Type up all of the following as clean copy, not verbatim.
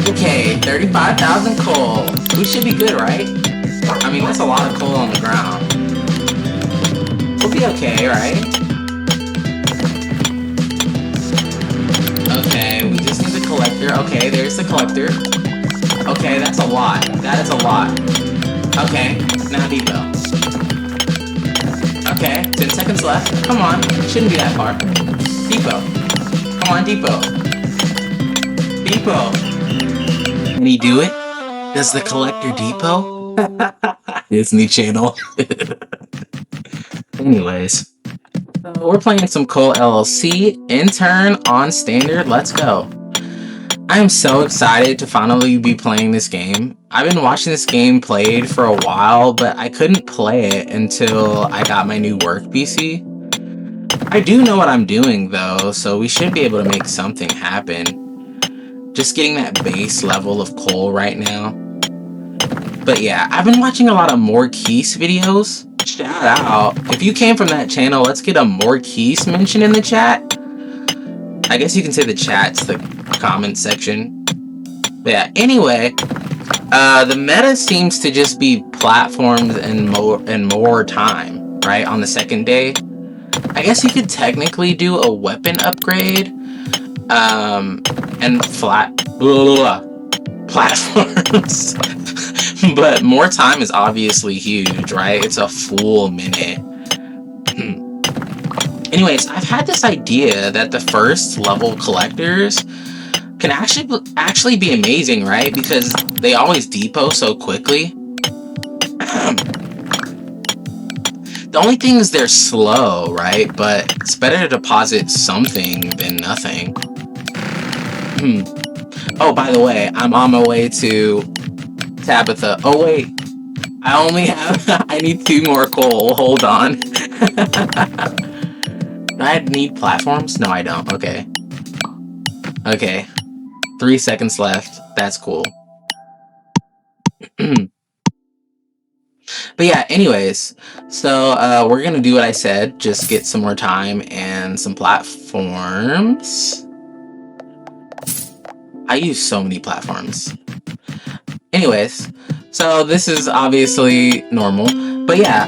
Okay, 35,000 coal. We should be good, right? I mean, that's a lot of coal on the ground. We'll be okay, right? Okay, we just need the collector. Okay, there's the collector. Okay, that's a lot. That is a lot. Okay, now depot. Okay, 10 seconds left. Come on, shouldn't be that far. Depot. Come on, depot. Depot. Can he do it? Does the collector depot? Disney Channel. Anyways, we're playing some Coal LLC Intern on standard. Let's go. I am so excited to finally be playing this game. I've been watching this game played for a while, but I couldn't play it until I got my new work PC. I do know what I'm doing though, so we should be able to make something happen. Just getting that base level of coal right now. But yeah, I've been watching a lot of Morkeese videos. Shout out. If you came from that channel, let's get a Morkeese mention in the chat. I guess you can say the chat's the comment section. But yeah, anyway, the meta seems to just be platforms and more time, right? On the second day. I guess you could technically do a weapon upgrade. And platforms. But more time is obviously huge, right? It's a full minute. Anyways, I've had this idea that the first level collectors can actually be amazing, right? Because they always depot so quickly. The only thing is they're slow, right? But it's better to deposit something than nothing. Oh, by the way, I'm on my way to Tabitha. Oh, wait. I need 2 more coal. Hold on. Do I need platforms? No, I don't. Okay. Okay. 3 seconds left. That's cool. But yeah, anyways. So, we're gonna do what I said. Just get some more time and some platforms. I use so many platforms. Anyways. So, this is obviously normal. But yeah,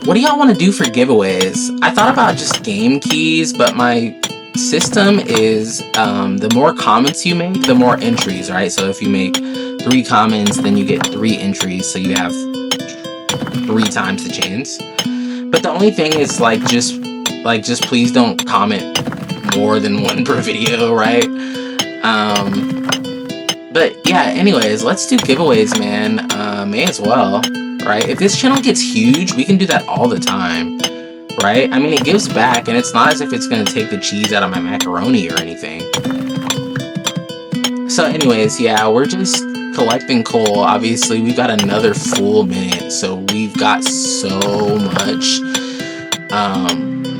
what do y'all want to do for giveaways? I thought about just game keys, but my system is the more comments you make, the more entries, right? So if you make 3 comments, then you get 3 entries, so you have 3 times the chance. But the only thing is just please don't comment more than 1 per video, right? But yeah, anyways, let's do giveaways, man. May as well. Right? If this channel gets huge, we can do that all the time, right? I mean, it gives back, and it's not as if it's going to take the cheese out of my macaroni or anything. So anyways, yeah, we're just collecting coal. Obviously, we've got another full minute, so we've got so much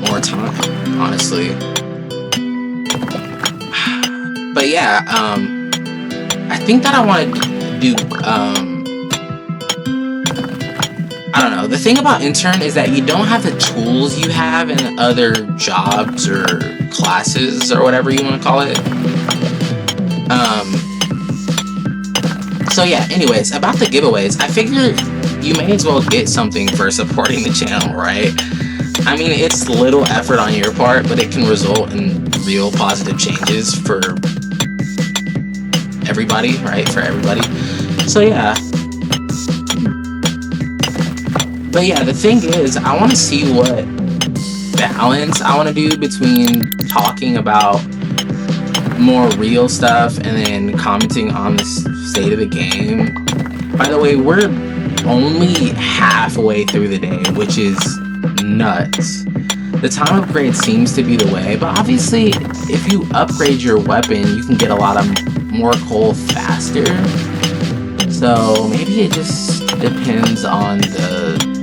more time, honestly. But yeah, I think that I want to do... I don't know. The thing about intern is that you don't have the tools you have in other jobs or classes or whatever you want to call it. So yeah, anyways, about the giveaways, I figure you may as well get something for supporting the channel, right? I mean, it's little effort on your part, but it can result in real positive changes for everybody, right? For everybody. So yeah. But yeah, the thing is, I want to see what balance I want to do between talking about more real stuff and then commenting on the state of the game. By the way, we're only halfway through the day, which is nuts. The time upgrade seems to be the way, but obviously, if you upgrade your weapon, you can get a lot of more coal faster. So maybe it just depends on the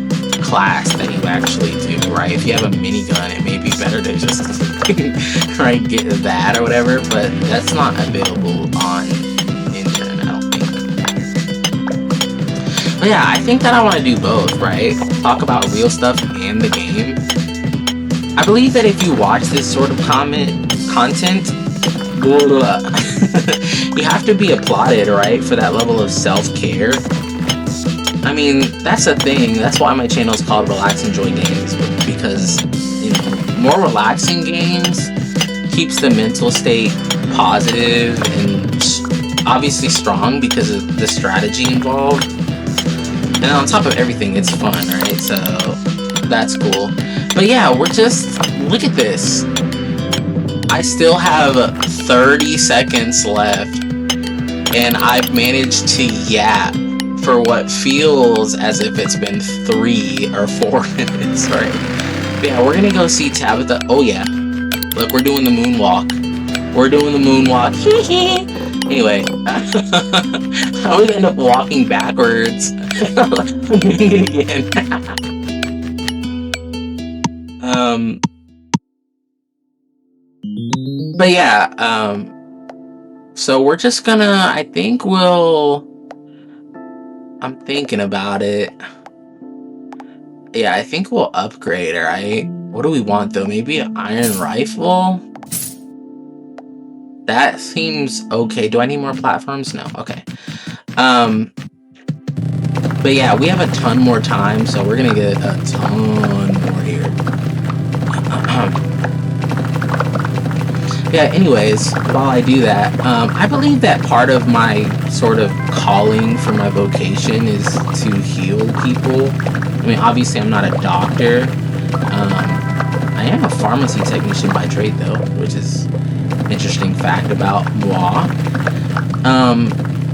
class that you actually do, right? If you have a minigun, it may be better to just right, get that or whatever, but that's not available on Intern, I don't think. But yeah, I think that I want to do both, right? Talk about real stuff and the game. I believe that if you watch this sort of content, You have to be applauded, right, for that level of self-care. I mean, that's the thing. That's why my channel is called Relax Enjoy Games, because, you know, more relaxing games keeps the mental state positive and obviously strong because of the strategy involved. And on top of everything, it's fun, right? So that's cool. But yeah, we're just, look at this. I still have 30 seconds left, and I've managed to yap for what feels as if it's been 3 or 4 minutes, right? But yeah, we're gonna go see Tabitha. Oh yeah, look, we're doing the moonwalk. We're doing the moonwalk. Anyway, I would end up walking backwards. Doing it again. But yeah, so we're just gonna, I think I'm thinking about it. Yeah, I think we'll upgrade, right? What do we want though? Maybe an iron rifle? That seems okay. Do I need more platforms? No, okay. But yeah, we have a ton more time, so we're gonna get a ton more here. Yeah, anyways, while I do that, I believe that part of my sort of calling for my vocation is to heal people. I mean, obviously I'm not a doctor. I am a pharmacy technician by trade though, which is an interesting fact about moi.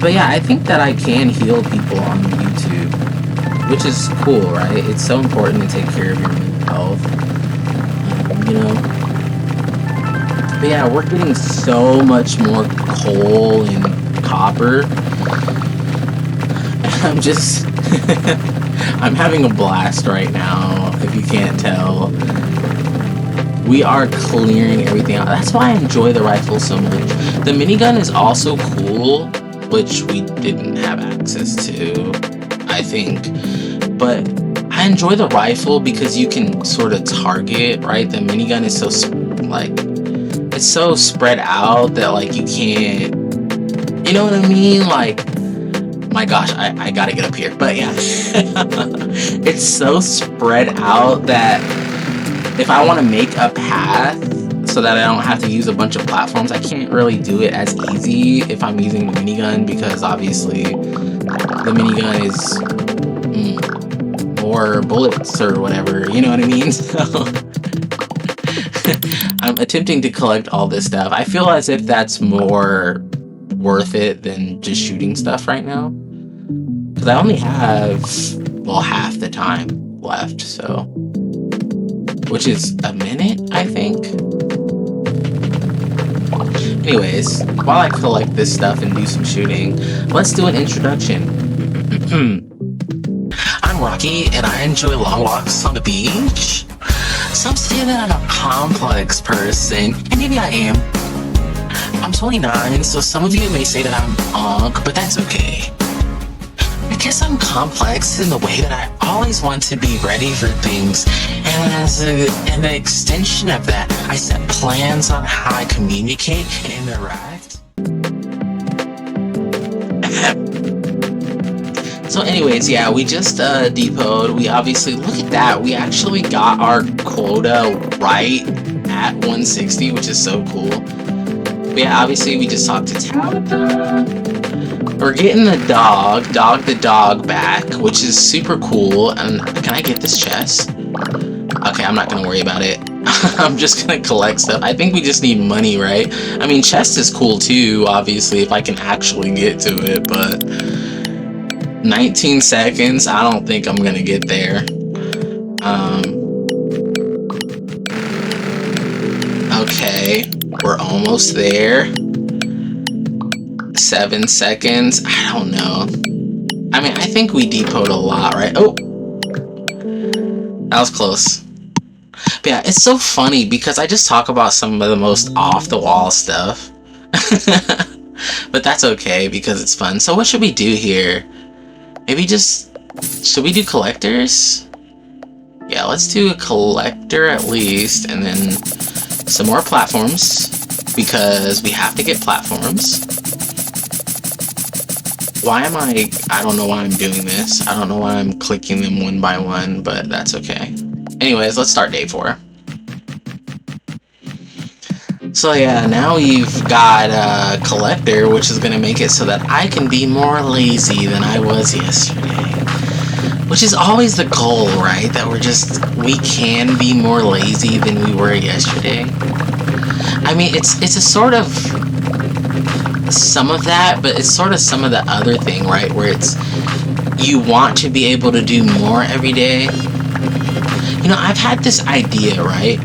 But yeah, I think that I can heal people on YouTube, which is cool, right? It's so important to take care of your mental health, you know? But yeah, we're getting so much more coal and copper. I'm just, I'm having a blast right now, if you can't tell. We are clearing everything out. That's why I enjoy the rifle so much. The minigun is also cool, which we didn't have access to, I think. But I enjoy the rifle because you can sort of target, right? The minigun is so, like, it's so spread out that, like, you can't, you know what I mean? Like, my gosh, I gotta get up here. But yeah, it's so spread out that if I want to make a path so that I don't have to use a bunch of platforms, I can't really do it as easy if I'm using the minigun, because obviously the minigun is more bullets or whatever, you know what I mean? So I'm attempting to collect all this stuff. I feel as if that's more worth it than just shooting stuff right now, because I only have, well, half the time left, so, which is a minute, I think. Anyways, while I collect this stuff and do some shooting, let's do an introduction. I'm Rocky, and I enjoy long walks on the beach. Some say that I'm a complex person, and maybe I am. I'm 29, so some of you may say that I'm unk, but that's okay. I guess I'm complex in the way that I always want to be ready for things, and as an extension of that, I set plans on how I communicate and interact. So anyways, yeah, we just depoted. We obviously, look at that, we actually got our quota right at 160, which is so cool. But yeah, obviously we just talked to Tabitha. We're getting the dog back, which is super cool. And can I get this chest? Okay, I'm not gonna worry about it. I'm just gonna collect stuff. I think we just need money, right? I mean, chest is cool too, obviously, if I can actually get to it, but 19 seconds, I don't think I'm gonna get there. Okay, we're almost there. 7 seconds, I don't know. I mean, I think we depoted a lot, right? Oh, that was close. But yeah, it's so funny because I just talk about some of the most off-the-wall stuff. But that's okay because it's fun. So what should we do here? Maybe just, should we do collectors? Yeah, let's do a collector at least, and then some more platforms. because we have to get platforms. Why am I don't know why I'm doing this. I don't know why I'm clicking them one by one, but that's okay. Anyways, let's start day 4. So yeah, now we've got a collector, which is going to make it so that I can be more lazy than I was yesterday. Which is always the goal, right? That we can be more lazy than we were yesterday. I mean, it's a sort of some of that, but it's sort of some of the other thing, right? Where it's you want to be able to do more every day. You know, I've had this idea, right?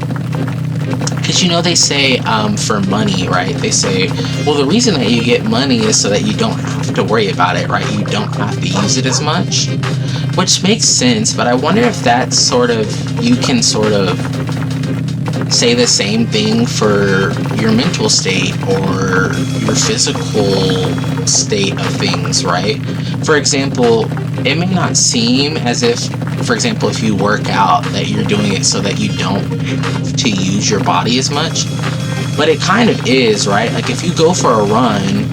Because, you know, they say for money, right? They say, well, the reason that you get money is so that you don't have to worry about it, right? You don't have to use it as much, which makes sense. But I wonder if that's sort of, you can sort of say the same thing for your mental state or your physical state of things, right? For example, it may not seem as if, for example, if you work out, that you're doing it so that you don't have to use your body as much, but it kind of is, right? Like if you go for a run,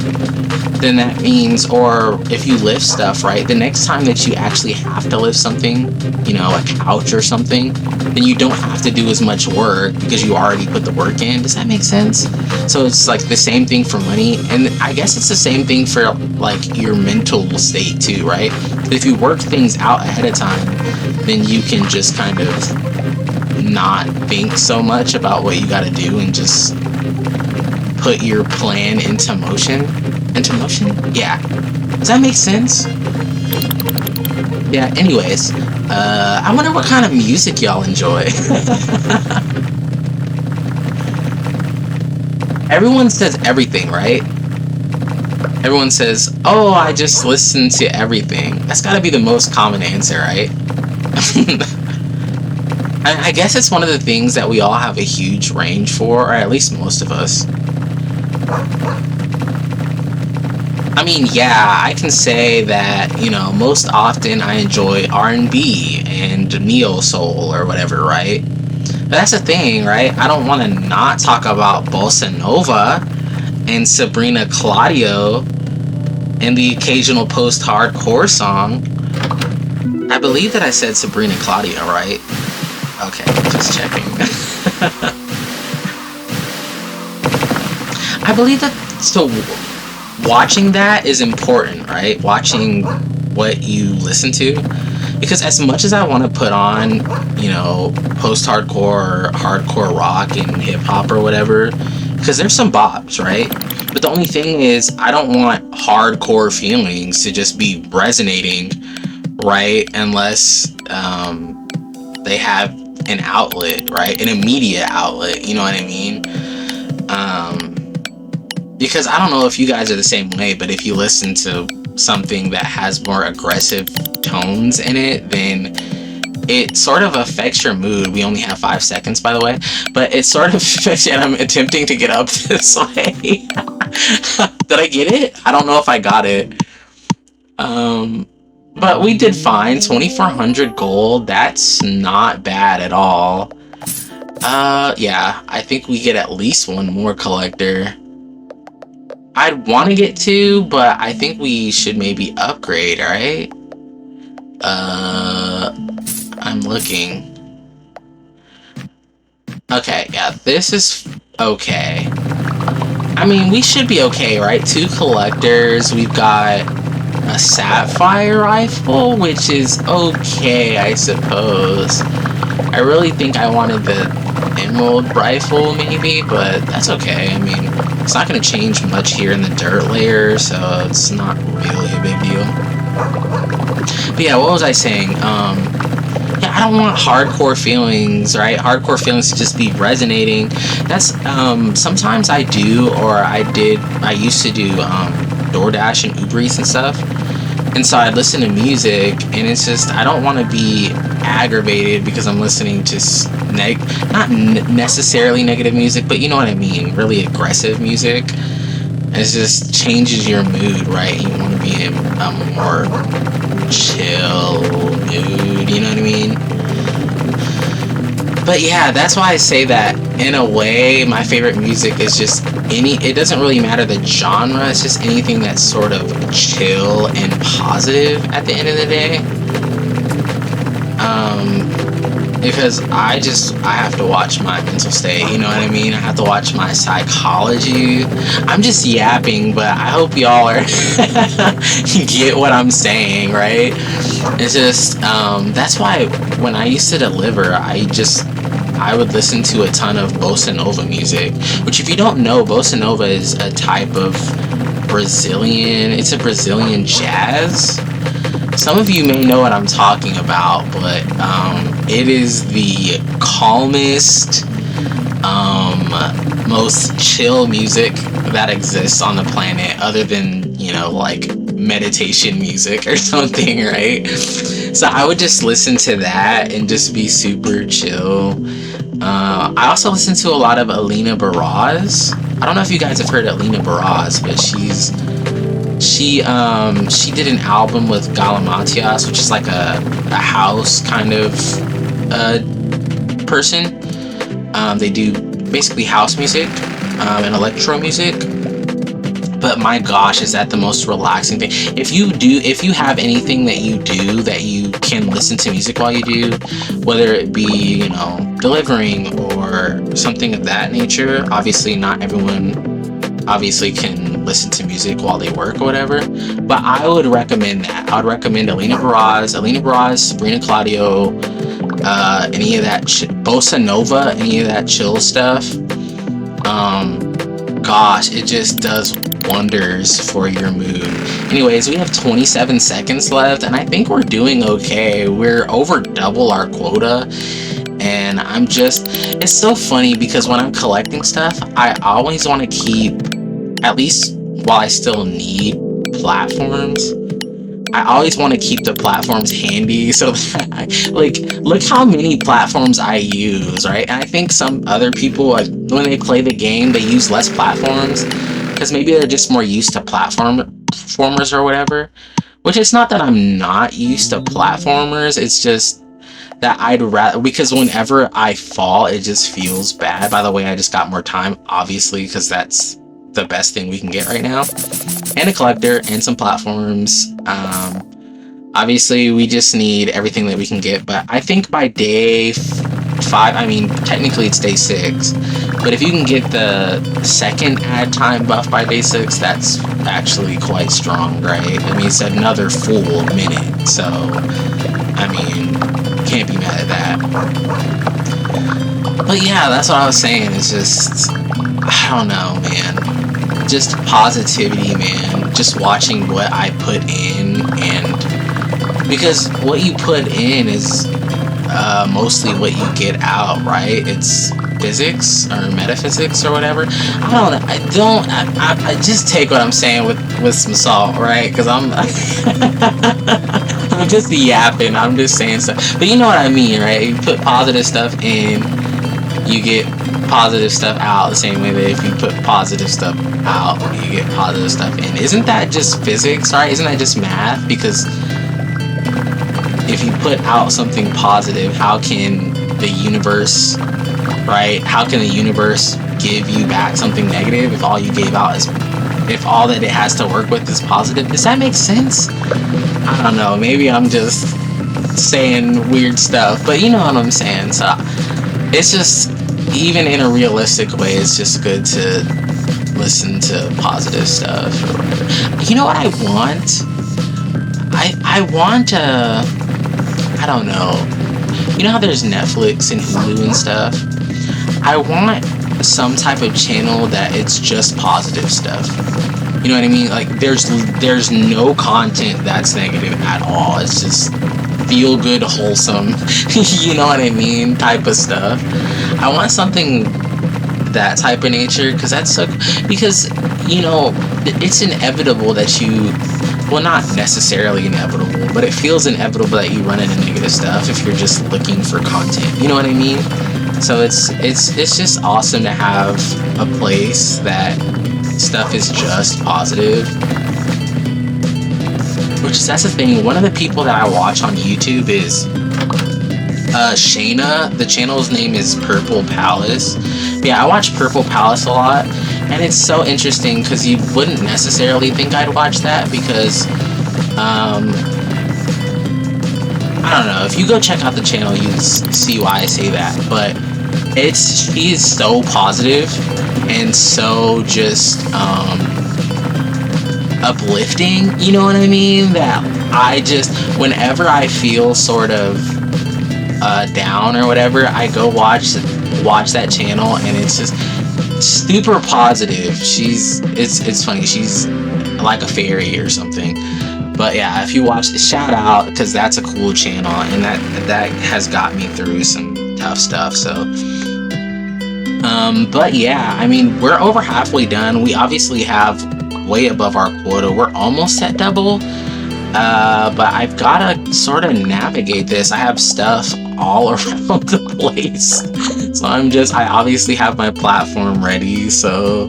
then that means, or if you lift stuff, right, the next time that you actually have to lift something, you know, a couch or something, then you don't have to do as much work because you already put the work in. Does that make sense? So it's like the same thing for money, and I guess it's the same thing for like your mental state too, right? If you work things out ahead of time, then you can just kind of not think so much about what you got to do and just put your plan into motion. Yeah. Does that make sense? Yeah, anyways, I wonder what kind of music y'all enjoy. Everyone says everything, right? Everyone says, oh, I just listen to everything. That's gotta be the most common answer, right? I guess it's one of the things that we all have a huge range for, or at least most of us. I mean, yeah, I can say that, you know, most often I enjoy R&B and neo-soul or whatever, right? But that's the thing, right? I don't want to not talk about Bossa Nova and Sabrina Claudio and the occasional post-hardcore song. I believe that I said Sabrina Claudio, right? Okay, just checking. I believe that, so watching that is important, right? Watching what you listen to, because as much as I want to put on, you know, post-hardcore or hardcore rock and hip-hop or whatever, because there's some bops, right? But the only thing is, I don't want hardcore feelings to just be resonating, right? Unless they have an outlet, right? An immediate outlet, you know what I mean? Because I don't know if you guys are the same way, but if you listen to something that has more aggressive tones in it, then it sort of affects your mood. We only have 5 seconds, by the way, but it sort of affects, and I'm attempting to get up this way. Did I get it? I don't know if I got it. But we did fine. 2,400 gold. That's not bad at all. Yeah, I think we get at least one more collector. I'd want to get 2, but I think we should maybe upgrade, right? I'm looking. Okay, yeah, this is okay. I mean, we should be okay, right? 2 collectors. We've got a sapphire rifle, which is okay, I suppose. I really think I wanted the emerald rifle, maybe, but that's okay. I mean, it's not going to change much here in the dirt layer, so it's not really a big deal. But yeah, what was I saying? Yeah, I don't want hardcore feelings, right? Hardcore feelings to just be resonating. That's, sometimes I do, or I used to do, DoorDash and Uber Eats and stuff. And so I'd listen to music, and it's just, I don't want to be aggravated because I'm listening to not necessarily negative music, but you know what I mean, really aggressive music. It just changes your mood, right? You want to be in a more chill mood, you know what I mean? But yeah, that's why I say that in a way my favorite music is just it doesn't really matter the genre, it's just anything that's sort of chill and positive at the end of the day. Because I have to watch my mental state, you know what I mean? I have to watch my psychology. I'm just yapping, but I hope y'all are get what I'm saying, right? It's just that's why when I used to deliver, I would listen to a ton of bossa nova music, which if you don't know, bossa nova is a type of it's a Brazilian jazz. Some of you may know what I'm talking about, but it is the calmest, most chill music that exists on the planet, other than, you know, like meditation music or something, right? So I would just listen to that and just be super chill. I also listen to a lot of Alina Baraz. I don't know if you guys have heard Alina Baraz, but she did an album with Galimatias, which is like a house kind of person. They do basically house music and electro music. But my gosh, is that the most relaxing thing? If you have anything that you do that you can listen to music while you do, whether it be, you know, delivering or something of that nature, obviously not everyone obviously can listen to music while they work or whatever, but I would recommend that. I would recommend Alina Baraz, Sabrina Claudio, any of that bossa nova, any of that chill stuff. Gosh, it just does wonders for your mood. Anyways, we have 27 seconds left, and I think we're doing okay. We're over double our quota, and it's so funny because when I'm collecting stuff, I always want to keep, at least while I still need platforms, I always want to keep the platforms handy so that look how many platforms I use, right? And I think some other people, like, when they play the game, they use less platforms because maybe they're just more used to platformers or whatever, which it's not that I'm not used to platformers, it's just that I'd rather, because whenever I fall, it just feels bad. By the way, I just got more time, obviously, because that's the best thing we can get right now, and a collector and some platforms. Obviously we just need everything that we can get, but I think by day 5, I mean technically it's day 6, but if you can get the second ad time buff by day 6, that's actually quite strong, right? I mean, it's another full minute, so I mean, can't be mad at that. But yeah, that's what I was saying. It's just, I don't know, man, just positivity, man. Just watching what I put in, and because what you put in is mostly what you get out, right? It's physics or metaphysics or whatever. I don't know. I just take what I'm saying with some salt, right? Because I'm I'm just yapping. I'm just saying stuff, but you know what I mean, right? You put positive stuff in, you get positive stuff out, the same way that if you put positive stuff out, you get positive stuff in. Isn't that just physics, right? Isn't that just math? Because if you put out something positive, how can the universe, right? How can the universe give you back something negative if all you gave out is, if all that it has to work with is positive? Does that make sense? I don't know. Maybe I'm just saying weird stuff, but you know what I'm saying. So it's just, even in a realistic way, it's just good to listen to positive stuff or whatever. You know what I want? I want I don't know. You know how there's Netflix and Hulu and stuff? I want some type of channel that it's just positive stuff. You know what I mean? Like, there's no content that's negative at all. It's just feel good, wholesome, you know what I mean, type of stuff. I want something that type of nature, because you know, it's inevitable that you, well, not necessarily inevitable, but it feels inevitable that you run into negative stuff if you're just looking for content, you know what I mean? So it's just awesome to have a place that stuff is just positive. Which is, that's the thing, one of the people that I watch on YouTube is Shayna. The channel's name is Purple Palace. Yeah, I watch Purple Palace a lot, and it's so interesting because you wouldn't necessarily think I'd watch that because, I don't know. If you go check out the channel, you see why I say that. But she's so positive and so just uplifting. You know what I mean? That I just, whenever I feel sort of down or whatever, I go watch that channel, and it's just super positive. It's funny. She's like a fairy or something. But yeah, if you watch, shout out, because that's a cool channel, and that has got me through some tough stuff. So but yeah, I mean, we're over halfway done. We obviously have way above our quota. We're almost at double. But I've gotta sort of navigate this. I have stuff all around the place. So I obviously have my platform ready, so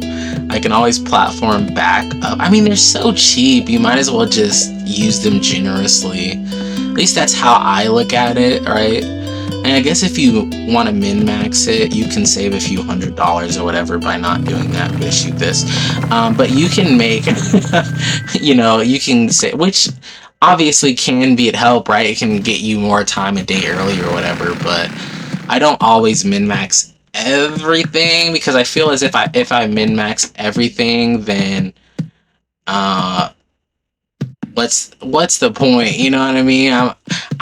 I can always platform back up. I mean, they're so cheap, you might as well just use them generously. At least that's how I look at it, right? And I guess if you want to min-max it, you can save a few $100s or whatever by not doing that. I'm gonna shoot this. But you can make, you know, you can say, which obviously can be at help, right? It can get you more time a day early or whatever, but I don't always min-max everything, because I feel as if I min-max everything, then what's the point? You know what I mean?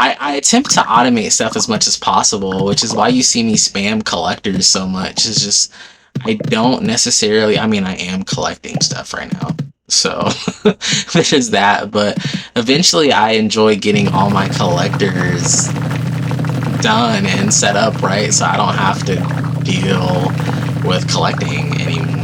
I attempt to automate stuff as much as possible, which is why you see me spam collectors so much. It's just, I don't necessarily, I mean, I am collecting stuff right now, so there's that, but eventually I enjoy getting all my collectors done and set up, right? So I don't have to deal with collecting anymore.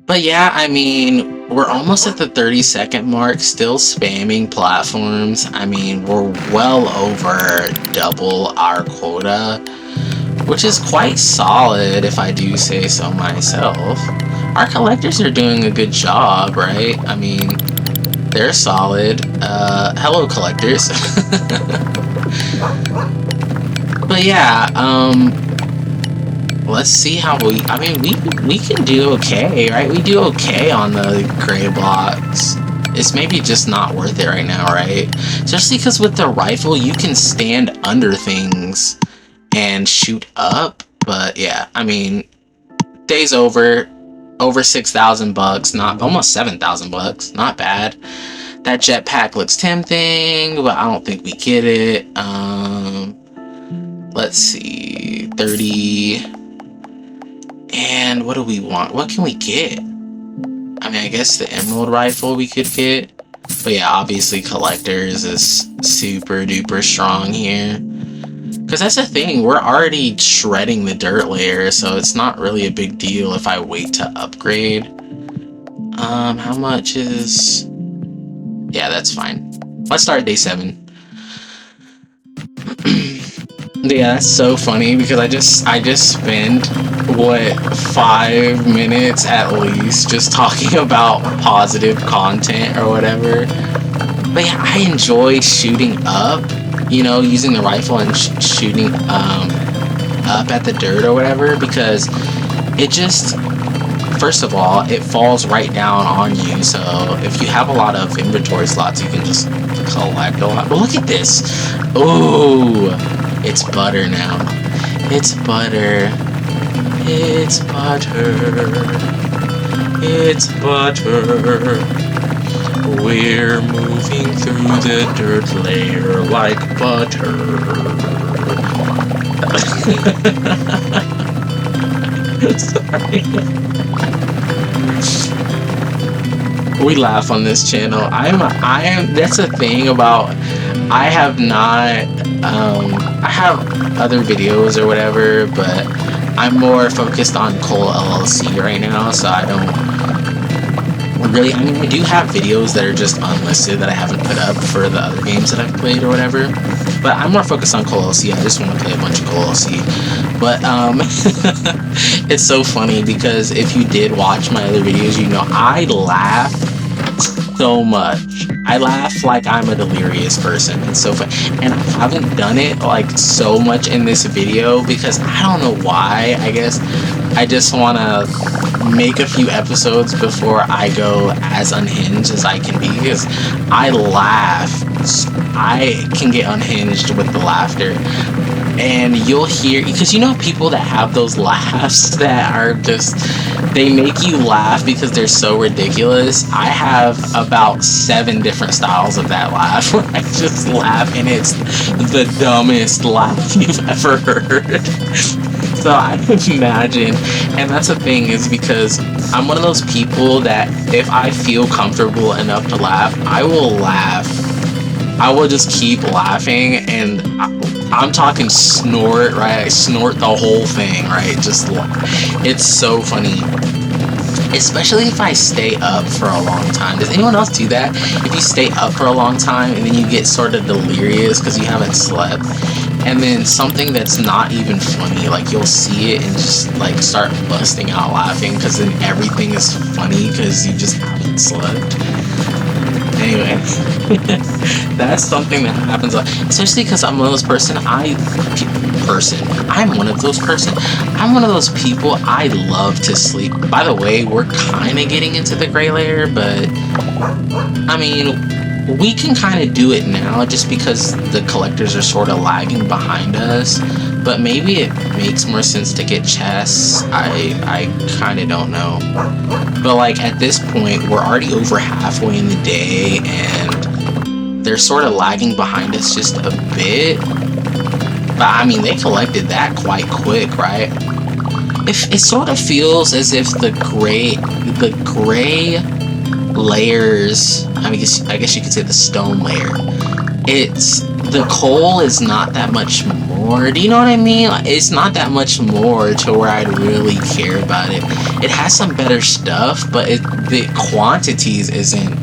But yeah, I mean, we're almost at the 30-second mark, still spamming platforms. I mean, we're well over double our quota, which is quite solid if I do say so myself. Our collectors are doing a good job, right? I mean, they're solid. Hello, collectors. But yeah, let's see how I mean, we can do okay, right? We do okay on the gray blocks. It's maybe just not worth it right now, right? Especially because with the rifle, you can stand under things and shoot up. But yeah, I mean, day's over 6,000 bucks, not almost 7,000 bucks, not bad. That jetpack looks tempting, but I don't think we get it. Let's see, 30. And what do we want? What can we get? I mean, I guess the emerald rifle we could get. But yeah, obviously collectors is super duper strong here. Because that's the thing, we're already shredding the dirt layer, so it's not really a big deal if I wait to upgrade. How much is... Yeah, that's fine. Let's start day 7. Yeah, that's so funny because I just spent, what, 5 minutes at least just talking about positive content or whatever. But yeah, I enjoy shooting up, you know, using the rifle and shooting up at the dirt or whatever, because it just, first of all, it falls right down on you. So if you have a lot of inventory slots, you can just collect a lot. But look at this. Ooh, it's butter now. It's butter. It's butter. It's butter. We're moving through the dirt layer like butter. Sorry. We laugh on this channel. I am. That's the thing about. I have not. I have other videos or whatever, but I'm more focused on Cole LLC right now, so I don't really. I mean, I do have videos that are just unlisted that I haven't put up for the other games that I've played or whatever. But I'm more focused on Cole LLC. I just want to play a bunch of Cole LLC. But it's so funny because if you did watch my other videos, you know I laugh so much. I laugh like I'm a delirious person. It's so fun. And I haven't done it like so much in this video because I don't know why. I guess I just want to make a few episodes before I go as unhinged as I can be, because I laugh. I can get unhinged with the laughter. And you'll hear, because you know people that have those laughs that are just, they make you laugh because they're so ridiculous. I have about 7 different styles of that laugh where I just laugh and it's the dumbest laugh you've ever heard. So I can imagine, and that's the thing, is because I'm one of those people that if I feel comfortable enough to laugh, I will laugh. I will just keep laughing, and I'm talking snort, right? I snort the whole thing, right? Just, it's so funny. Especially if I stay up for a long time. Does anyone else do that? If you stay up for a long time and then you get sort of delirious because you haven't slept, and then something that's not even funny, like you'll see it and just like start busting out laughing because then everything is funny because you just haven't slept. Anyway, that's something that happens, especially because I'm one of those I'm one of those people, I love to sleep. By the way, we're kind of getting into the gray layer, but I mean, we can kind of do it now just because the collectors are sort of lagging behind us, but maybe it makes more sense to get chests. I kind of don't know. But like at this point, we're already over halfway in the day and they're sort of lagging behind us just a bit. But I mean, they collected that quite quick, right? It sort of feels as if the gray layers, I guess you could say the stone layer, the coal is not that much more. Do you know what I mean? It's not that much more to where I'd really care about it. It has some better stuff, but the quantities isn't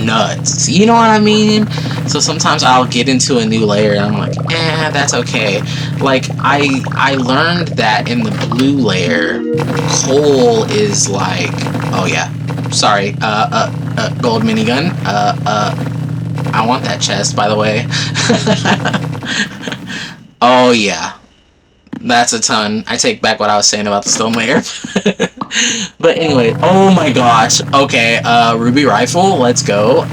nuts. You know what I mean? So sometimes I'll get into a new layer and I'm like, that's okay. Like I learned that in the blue layer, coal is like, oh yeah, sorry, gold minigun, I want that chest, by the way. Oh yeah, that's a ton. I take back what I was saying about the stone layer. But anyway, oh my gosh. Okay, ruby rifle, let's go.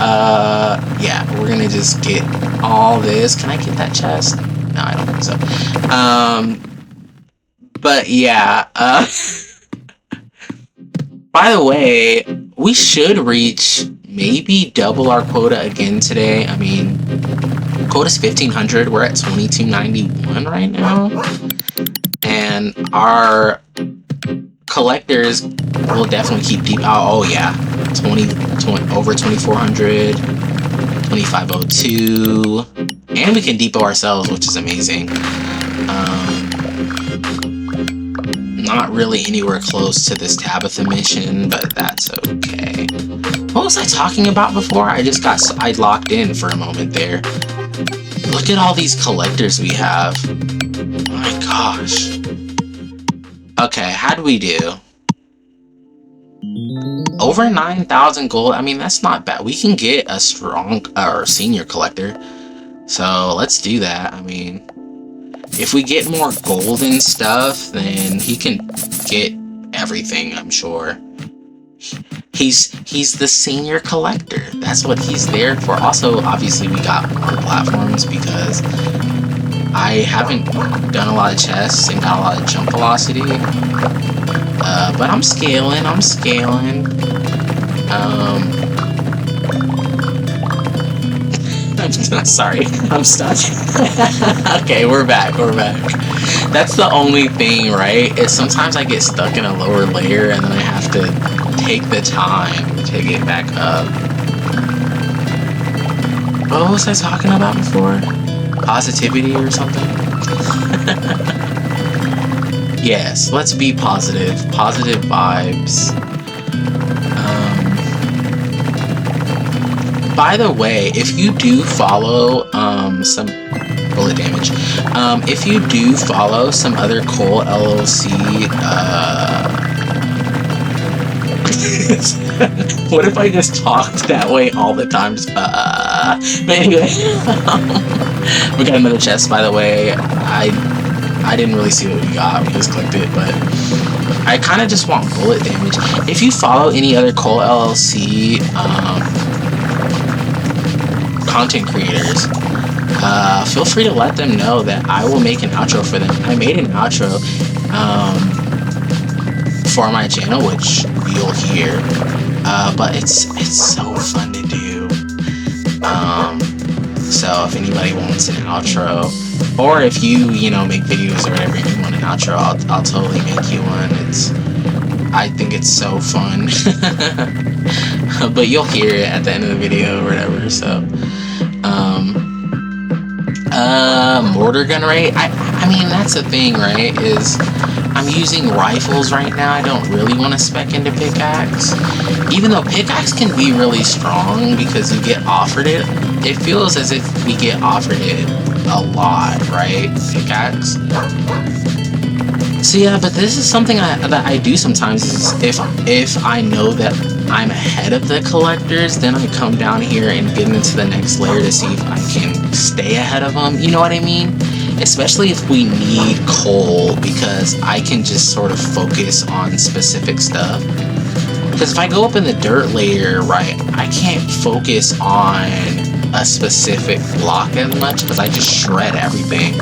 Yeah, we're gonna just get all this. Can I get that chest? No, I don't think so. But yeah, by the way, we should reach maybe double our quota again today. I mean, quota's 1500. We're at 2291 right now. And our collectors will definitely keep deep. Oh yeah, 20 over 2400, 2502, and we can depot ourselves, which is amazing. Not really anywhere close to this Tabitha mission, but that's okay. What was I talking about before? I locked in for a moment there. Look at all these collectors we have. Oh my gosh. Okay, how'd we do? Over 9,000 gold. I mean, that's not bad. We can get a strong or senior collector. So let's do that. I mean, if we get more golden stuff, then he can get everything, I'm sure. He's the senior collector. That's what he's there for. Also, obviously, we got more platforms because I haven't done a lot of chests and got a lot of jump velocity. But I'm scaling. I'm sorry, I'm stuck. Okay, we're back. That's the only thing, right? Is sometimes I get stuck in a lower layer and then I have to take the time to get back up. What was I talking about before? Positivity or something? Yes, let's be positive. Positive vibes. By the way, if you do follow some bullet damage, if you do follow some other Cole LLC What if I just talked that way all the time? But anyway, we got another chest, by the way. I didn't really see what we got. We just clicked it, but I kind of just want bullet damage. If you follow any other Cole LLC content creators, feel free to let them know that I will make an outro for them. I made an outro for my channel, which you'll hear, but it's so fun to do. So if anybody wants an outro, or if you make videos or whatever, and you want an outro, I'll totally make you one. I think it's so fun. But you'll hear it at the end of the video or whatever. So mortar gun rate, I mean, that's the thing, right? Is I'm using rifles right now. I don't really want to spec into pickaxe, even though pickaxe can be really strong because you get offered it. It feels as if we get offered it a lot, right? Pickaxe. So yeah, but this is something that I do sometimes. Is if I know that I'm ahead of the collectors, then I come down here and get into the next layer to see if I can stay ahead of them. You know what I mean? Especially if we need coal, because I can just sort of focus on specific stuff. Because if I go up in the dirt layer, right, I can't focus on a specific block as much because I just shred everything.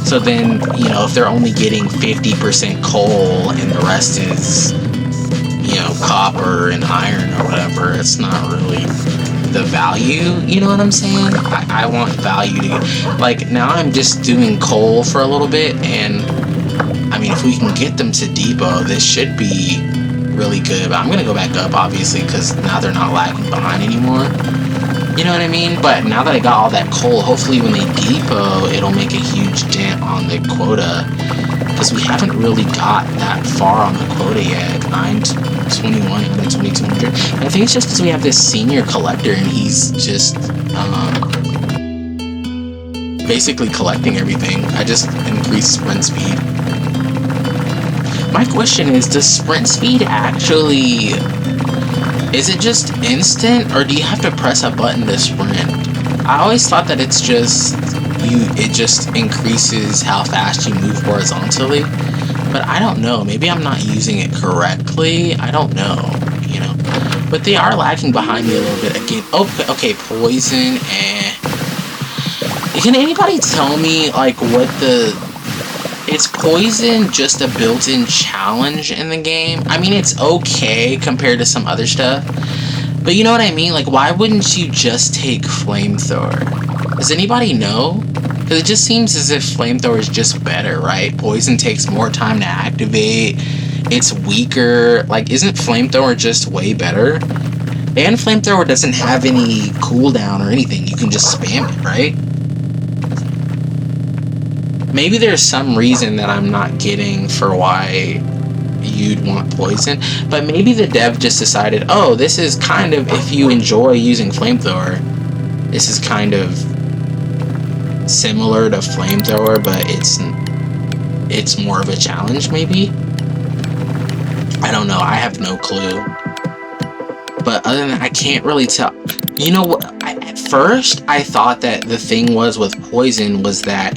So then, if they're only getting 50% coal and the rest is, copper and iron or whatever, it's not really the value, you know what I'm saying? I want value to get, like, now I'm just doing coal for a little bit, and I mean, if we can get them to depot, this should be really good. But I'm gonna go back up, obviously, because now they're not lagging behind anymore. You know what I mean? But now that I got all that coal, hopefully when they depot, it'll make a huge dent on the quota, because we haven't really got that far on the quota yet. 921 and 2200. And I think it's just because we have this senior collector and he's just basically collecting everything. I just increased sprint speed. My question is, does sprint speed actually, is it just instant, or do you have to press a button to sprint? I always thought that it's just it just increases how fast you move horizontally, but I don't know. Maybe I'm not using it correctly. I don't know, but they are lagging behind me a little bit again. Okay, poison. Can anybody tell me, like, what is poison just a built-in challenge in the game? I mean, it's okay compared to some other stuff, but you know what I mean? Like, why wouldn't you just take flamethrower? Does anybody know? Because it just seems as if flamethrower is just better, right? Poison takes more time to activate. It's weaker. Like, isn't flamethrower just way better? And flamethrower doesn't have any cooldown or anything. You can just spam it, right? Maybe there's some reason that I'm not getting for why you'd want poison, but maybe the dev just decided, oh, this is kind of, if you enjoy using flamethrower, this is kind of similar to flamethrower, but it's more of a challenge, maybe. I don't know. I have no clue. But other than that, I can't really tell. You know what? At first, I thought that the thing was with poison was that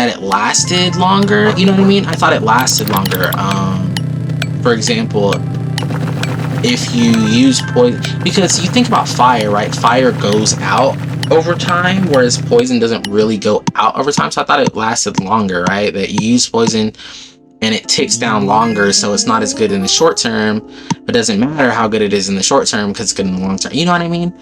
it lasted longer. You know what I mean? I thought it lasted longer. For example, if you use poison, because you think about fire, right? Fire goes out over time, whereas poison doesn't really go out over time. So I thought it lasted longer, right? That you use poison and it ticks down longer, so it's not as good in the short term, but it doesn't matter how good it is in the short term because it's good in the long term. You know what I mean?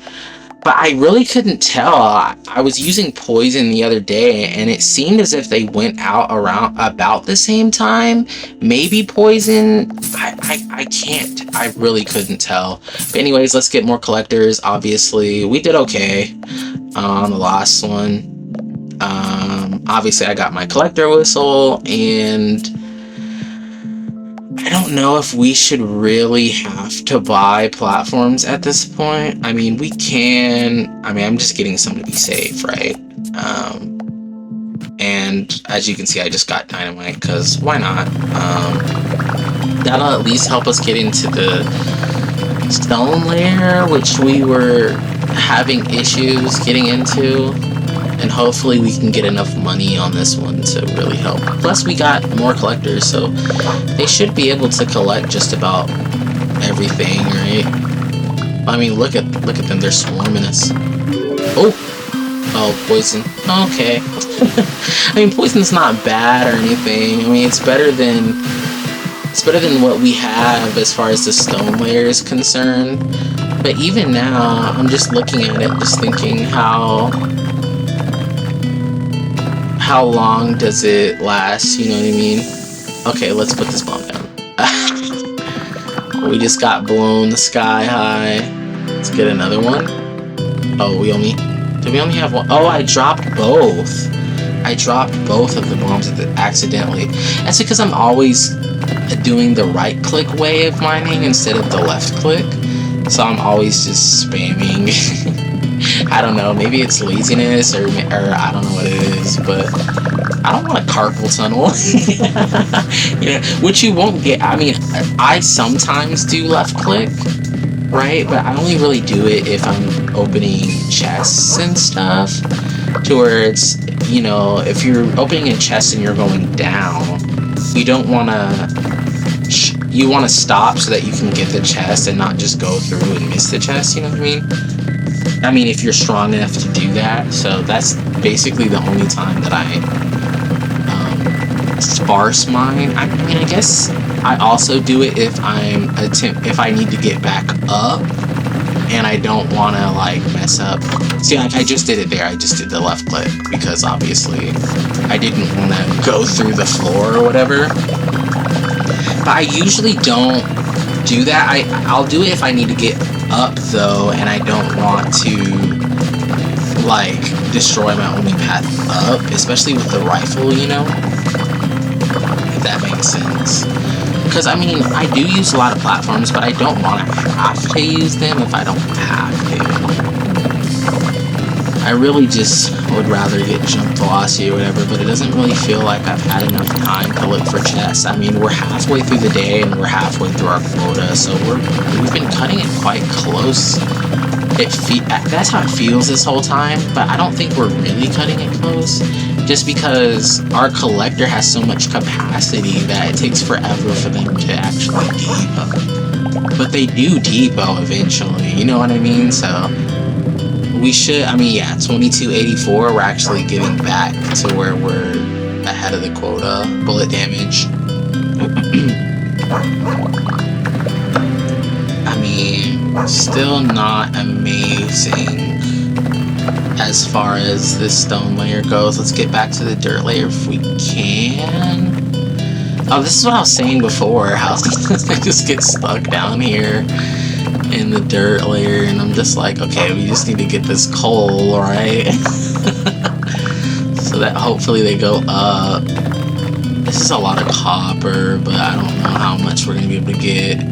But I really couldn't tell. I was using poison the other day, and it seemed as if they went out around about the same time. Maybe poison. I can't. I really couldn't tell. But anyways, let's get more collectors. Obviously, we did okay on the last one. Obviously, I got my collector whistle, and I don't know if we should really have to buy platforms at this point. I mean, we can. I mean, I'm just getting some to be safe, right? And as you can see, I just got dynamite because why not? That'll at least help us get into the stone layer, which we were having issues getting into. And hopefully we can get enough money on this one to really help. Plus we got more collectors, so they should be able to collect just about everything, right? I mean, look at them, they're swarming us. Oh, poison. Okay. I mean, poison's not bad or anything. I mean, it's better than what we have as far as the stone layer is concerned. But even now, I'm just looking at it, just thinking how long does it last, you know what I mean? Okay, let's put this bomb down. We just got blown the sky high. Let's get another one. Oh, did we only have one? Oh, I dropped both. I dropped both of the bombs accidentally. That's because I'm always doing the right click way of mining instead of the left click. So I'm always just spamming. I don't know, maybe it's laziness or I don't know what it is, but I don't want a carpal tunnel. You know, which you won't get. I mean, I sometimes do left click, right? But I only really do it if I'm opening chests and stuff, to where it's, you know, if you're opening a chest and you're going down, you don't want to, you want to stop so that you can get the chest and not just go through and miss the chest, you know what I mean? I mean, if you're strong enough to do that. So that's basically the only time that I sparse mine. I mean, I guess I also do it if if I need to get back up and I don't want to like mess up. See, like, I just did it there. I just did the left click because obviously I didn't want to go through the floor or whatever. But I usually don't do that. I'll do it if I need to get up though, and I don't want to like destroy my only path up, especially with the rifle, you know, if that makes sense. Because I mean, I do use a lot of platforms, but I don't want to have to use them if I don't have to. I really just would rather get jumped lossy or whatever, but it doesn't really feel like I've had enough time to look for chests. I mean, we're halfway through the day and we're halfway through our quota, so we've been cutting it quite close. That's how it feels this whole time, but I don't think we're really cutting it close, just because our collector has so much capacity that it takes forever for them to actually depot. But they do depot eventually, you know what I mean? So we should, I mean, yeah, 2284, we're actually getting back to where we're ahead of the quota. Bullet damage. I mean, still not amazing as far as this stone layer goes. Let's get back to the dirt layer if we can. Oh, this is what I was saying before, how I just get stuck down here in the dirt layer, and I'm just like, okay, we just need to get this coal, right? So that hopefully they go up. This is a lot of copper, but I don't know how much we're gonna be able to get.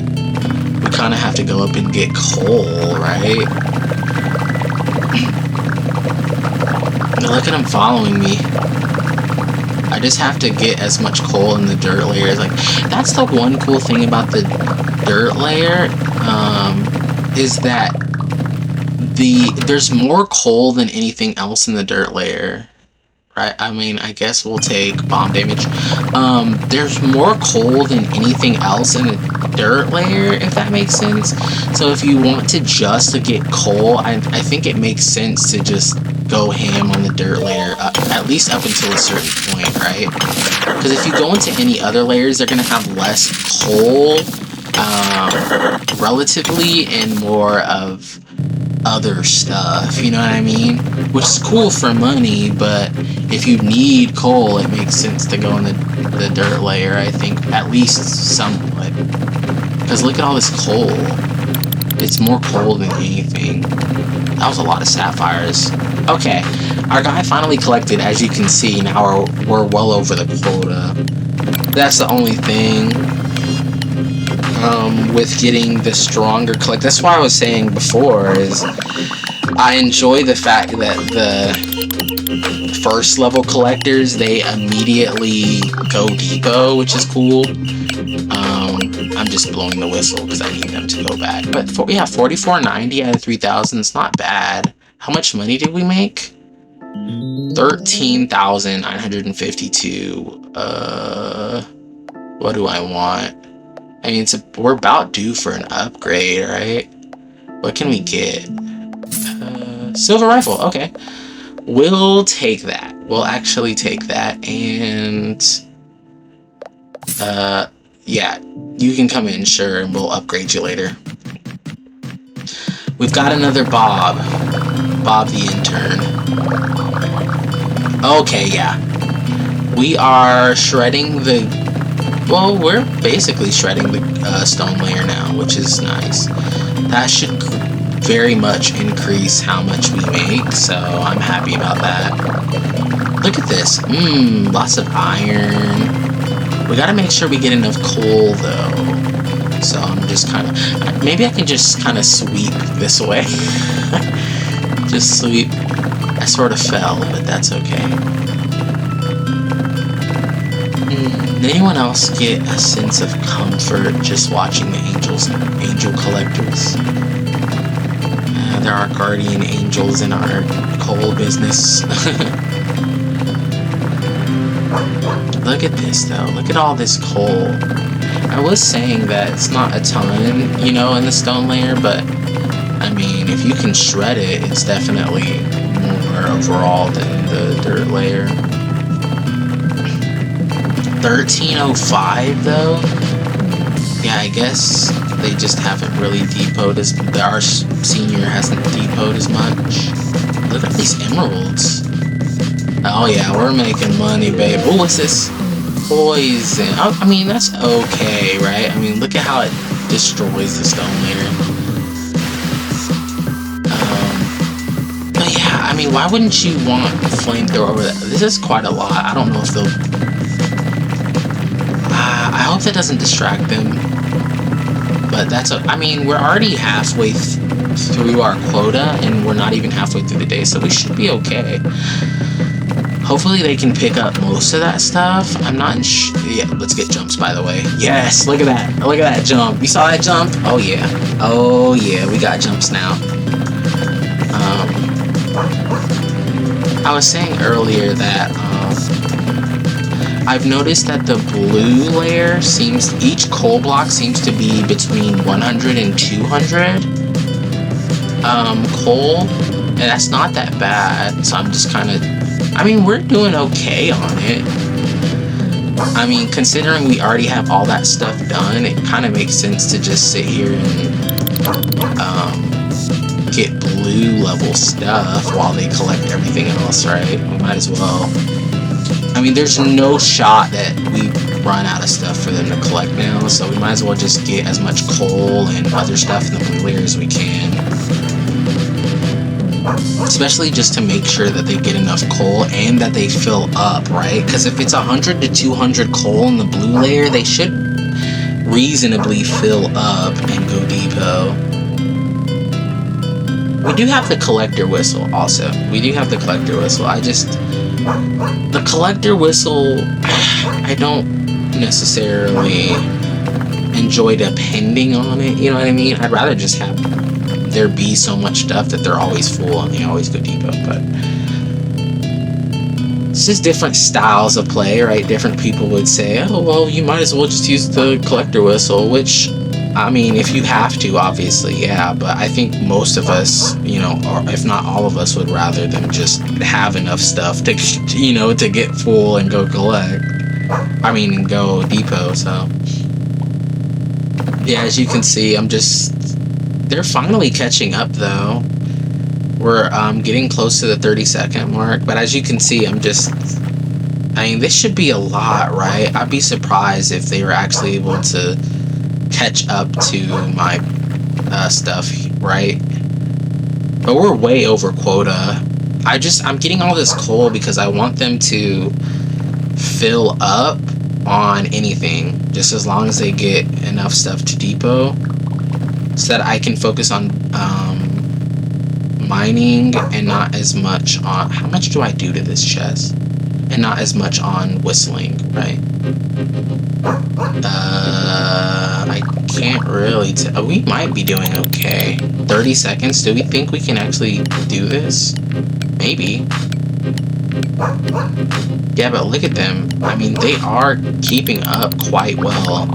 We kind of have to go up and get coal, right? Look at them following me. I just have to get as much coal in the dirt layer. Like, that's the one cool thing about the dirt layer, is that there's more coal than anything else in the dirt layer, right? I mean, I guess we'll take bomb damage. There's more coal than anything else in the dirt layer, if that makes sense. So if you want to just to get coal, I think it makes sense to just go ham on the dirt layer, at least up until a certain point, right? Because if you go into any other layers, they're gonna have less coal, relatively, and more of other stuff, you know what I mean? Which is cool for money, but if you need coal, it makes sense to go in the dirt layer, I think, at least somewhat. Because look at all this coal. It's more coal than anything. That was a lot of sapphires. Okay, our guy finally collected, as you can see. Now we're well over the quota. That's the only thing with getting the stronger collect. That's why I was saying before, is I enjoy the fact that the first level collectors, they immediately go depot, which is cool. just blowing the whistle because I need them to go back. But yeah, 44.90 out of 3,000 is not bad. How much money did we make? 13,952. What do I want? I mean, we're about due for an upgrade, right? What can we get? Silver rifle. Okay, we'll take that. We'll actually take that, and yeah, you can come in, sure, and we'll upgrade you later. We've got another Bob the intern. Okay, yeah, we are shredding the, well, we're basically shredding the stone layer now, which is nice. That should very much increase how much we make, so I'm happy about that. Look at this. Lots of iron. We gotta make sure we get enough coal, though. So I'm just kind of, maybe I can just kind of sweep this way. Just sweep. I sort of fell, but that's okay. Did anyone else get a sense of comfort just watching the angel collectors? There are guardian angels in our coal business. Look at this, though. Look at all this coal. I was saying that it's not a ton, you know, in the stone layer, but I mean, if you can shred it, it's definitely more overall than the dirt layer. 1305, though? Yeah, I guess they just haven't really depoted as, our senior hasn't depoted as much. Look at these emeralds. Oh yeah, we're making money, babe. Oh, what's this? Poison. Oh, I mean, that's okay, right? I mean, look at how it destroys the stone layer. But yeah, I mean, why wouldn't you want a flamethrower over that? This is quite a lot. I don't know if they'll... I hope that doesn't distract them. But that's I mean, we're already halfway through our quota, and we're not even halfway through the day, so we should be okay. Hopefully they can pick up most of that stuff. I'm not in yeah, let's get jumps, by the way. Yes, look at that. Look at that jump. You saw that jump? Oh yeah. Oh yeah, we got jumps now. I was saying earlier that I've noticed that the blue layer seems, each coal block seems to be between 100 and 200 coal, and that's not that bad, so I'm just kind of, I mean, we're doing okay on it. I mean, considering we already have all that stuff done, it kind of makes sense to just sit here and get blue level stuff while they collect everything else, right? We might as well. I mean, there's no shot that we run out of stuff for them to collect now, so we might as well just get as much coal and other stuff in the blue layer as we can. Especially just to make sure that they get enough coal and that they fill up, right? Because if it's 100 to 200 coal in the blue layer, they should reasonably fill up and go depot. We do have the collector whistle also. We do have the collector whistle. The collector whistle, I don't necessarily enjoy depending on it, you know what I mean? I'd rather just have there be so much stuff that they're always full and they always go depot, but it's just different styles of play, right? Different people would say, oh, well, you might as well just use the collector whistle, which, I mean, if you have to, obviously, yeah, but I think most of us, you know, or if not all of us, would rather than just have enough stuff to, you know, to get full and go collect. I mean, and go depot, so. Yeah, as you can see, they're finally catching up, though. We're getting close to the 30-second mark, but as you can see, I mean, this should be a lot, right? I'd be surprised if they were actually able to catch up to my stuff, right? But we're way over quota. I'm getting all this coal because I want them to fill up on anything, just as long as they get enough stuff to depot, so that I can focus on mining and not as much on, how much do I do to this chest? And not as much on whistling, right? I Can't really tell. We might be doing okay. 30 seconds. Do we think we can actually do this? Maybe. Yeah, but look at them. I mean, they are keeping up quite well.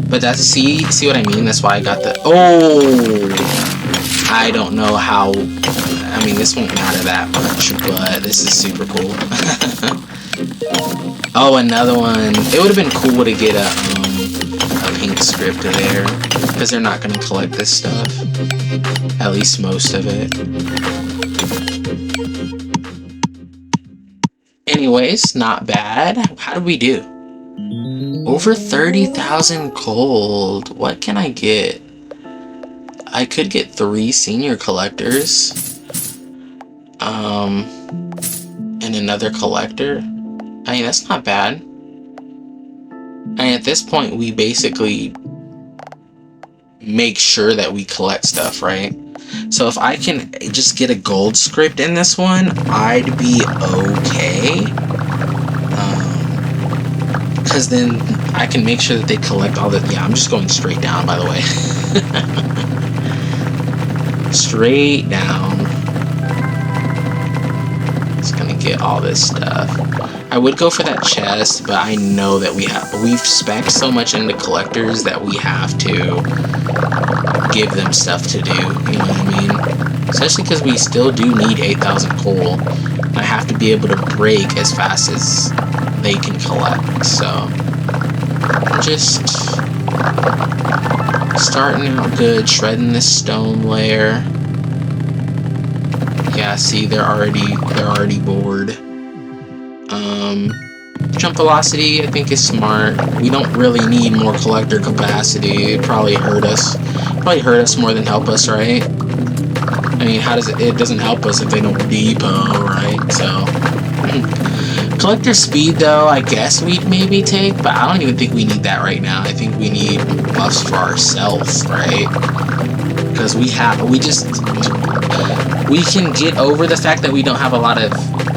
But that's, see what I mean? That's why I got the, oh! I don't know how, I mean, this won't matter that much, but this is super cool. Oh, another one. It would have been cool to get a pink script there, because they're not going to collect this stuff. At least most of it. Anyways, not bad. How did we do? Over 30,000 gold. What can I get? I could get 3 senior collectors. And another collector. I mean, that's not bad. I mean, at this point, we basically make sure that we collect stuff, right? So if I can just get a gold script in this one, I'd be okay. Because then I can make sure that they collect all the... Yeah, I'm just going straight down, by the way. Straight down. Just gonna get all this stuff. I would go for that chest, but I know that we've spec'd so much into collectors that we have to give them stuff to do, you know what I mean? Especially because we still do need 8,000 coal. I have to be able to break as fast as they can collect, so I'm just starting out good, shredding this stone layer. Yeah, see, they're already bored. Jump velocity, I think, is smart. We don't really need more collector capacity. It'd probably hurt us. Probably hurt us more than help us, right? I mean, how does it doesn't help us if they don't depot, right? So, collector speed, though, I guess we'd maybe take, but I don't even think we need that right now. I think we need buffs for ourselves, right? Because we can get over the fact that we don't have a lot of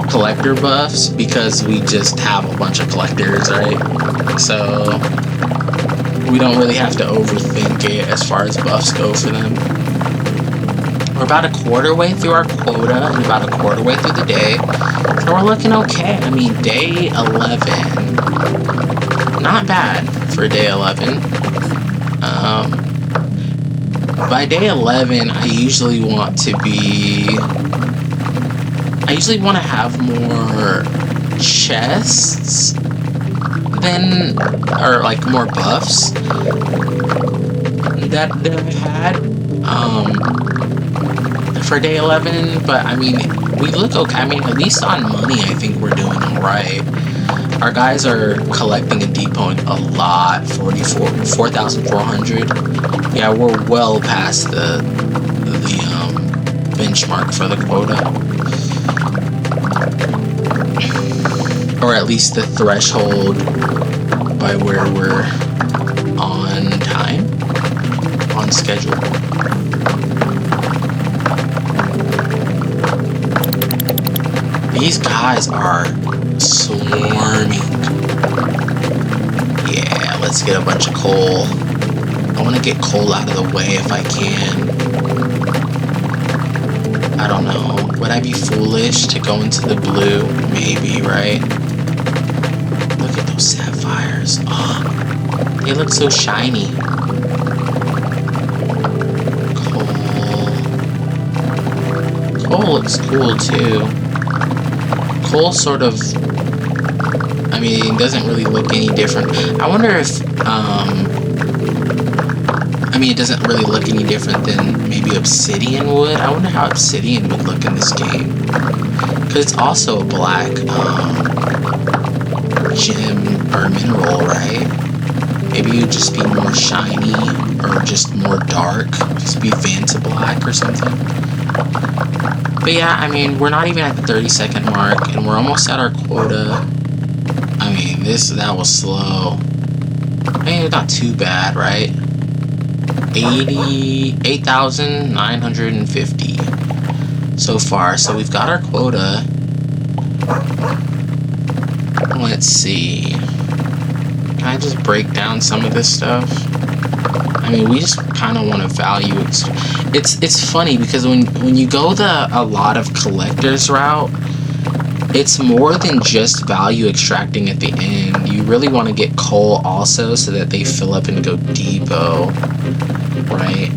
collector buffs because we just have a bunch of collectors, right? So we don't really have to overthink it as far as buffs go for them. We're about a quarter way through our quota and about a quarter way through the day, so we're looking okay. I mean, day 11, not bad for day 11. By day 11, I usually want to have more chests than, or like more buffs that I've had for day 11, but I mean, we look okay. I mean, at least on money, I think we're doing alright. Our guys are collecting and depoting a lot, 4,400. Yeah, we're well past the benchmark for the quota. Or at least the threshold by where we're on time, on schedule. These guys are swarming. Yeah, let's get a bunch of coal. I want to get coal out of the way if I can. I don't know. Would I be foolish to go into the blue? Maybe, right? Look at those sapphires. Oh, they look so shiny. Coal looks cool too. Coal sort of, I mean, doesn't really look any different. I wonder if, I mean, it doesn't really look any different than maybe obsidian would. I wonder how obsidian would look in this game. Because it's also a black gem or mineral, right? Maybe it would just be more shiny or just more dark. Just be Vanta black or something. But yeah, I mean, we're not even at the 30-second mark, and we're almost at our quota. I mean, that was slow. I mean, it's not too bad, right? 8,950 so far. So we've got our quota. Let's see. Can I just break down some of this stuff? I mean, we just kind of want to value it's funny because when you go a lot of collectors route, it's more than just value extracting at the end. You really want to get coal also so that they fill up and go depot, right?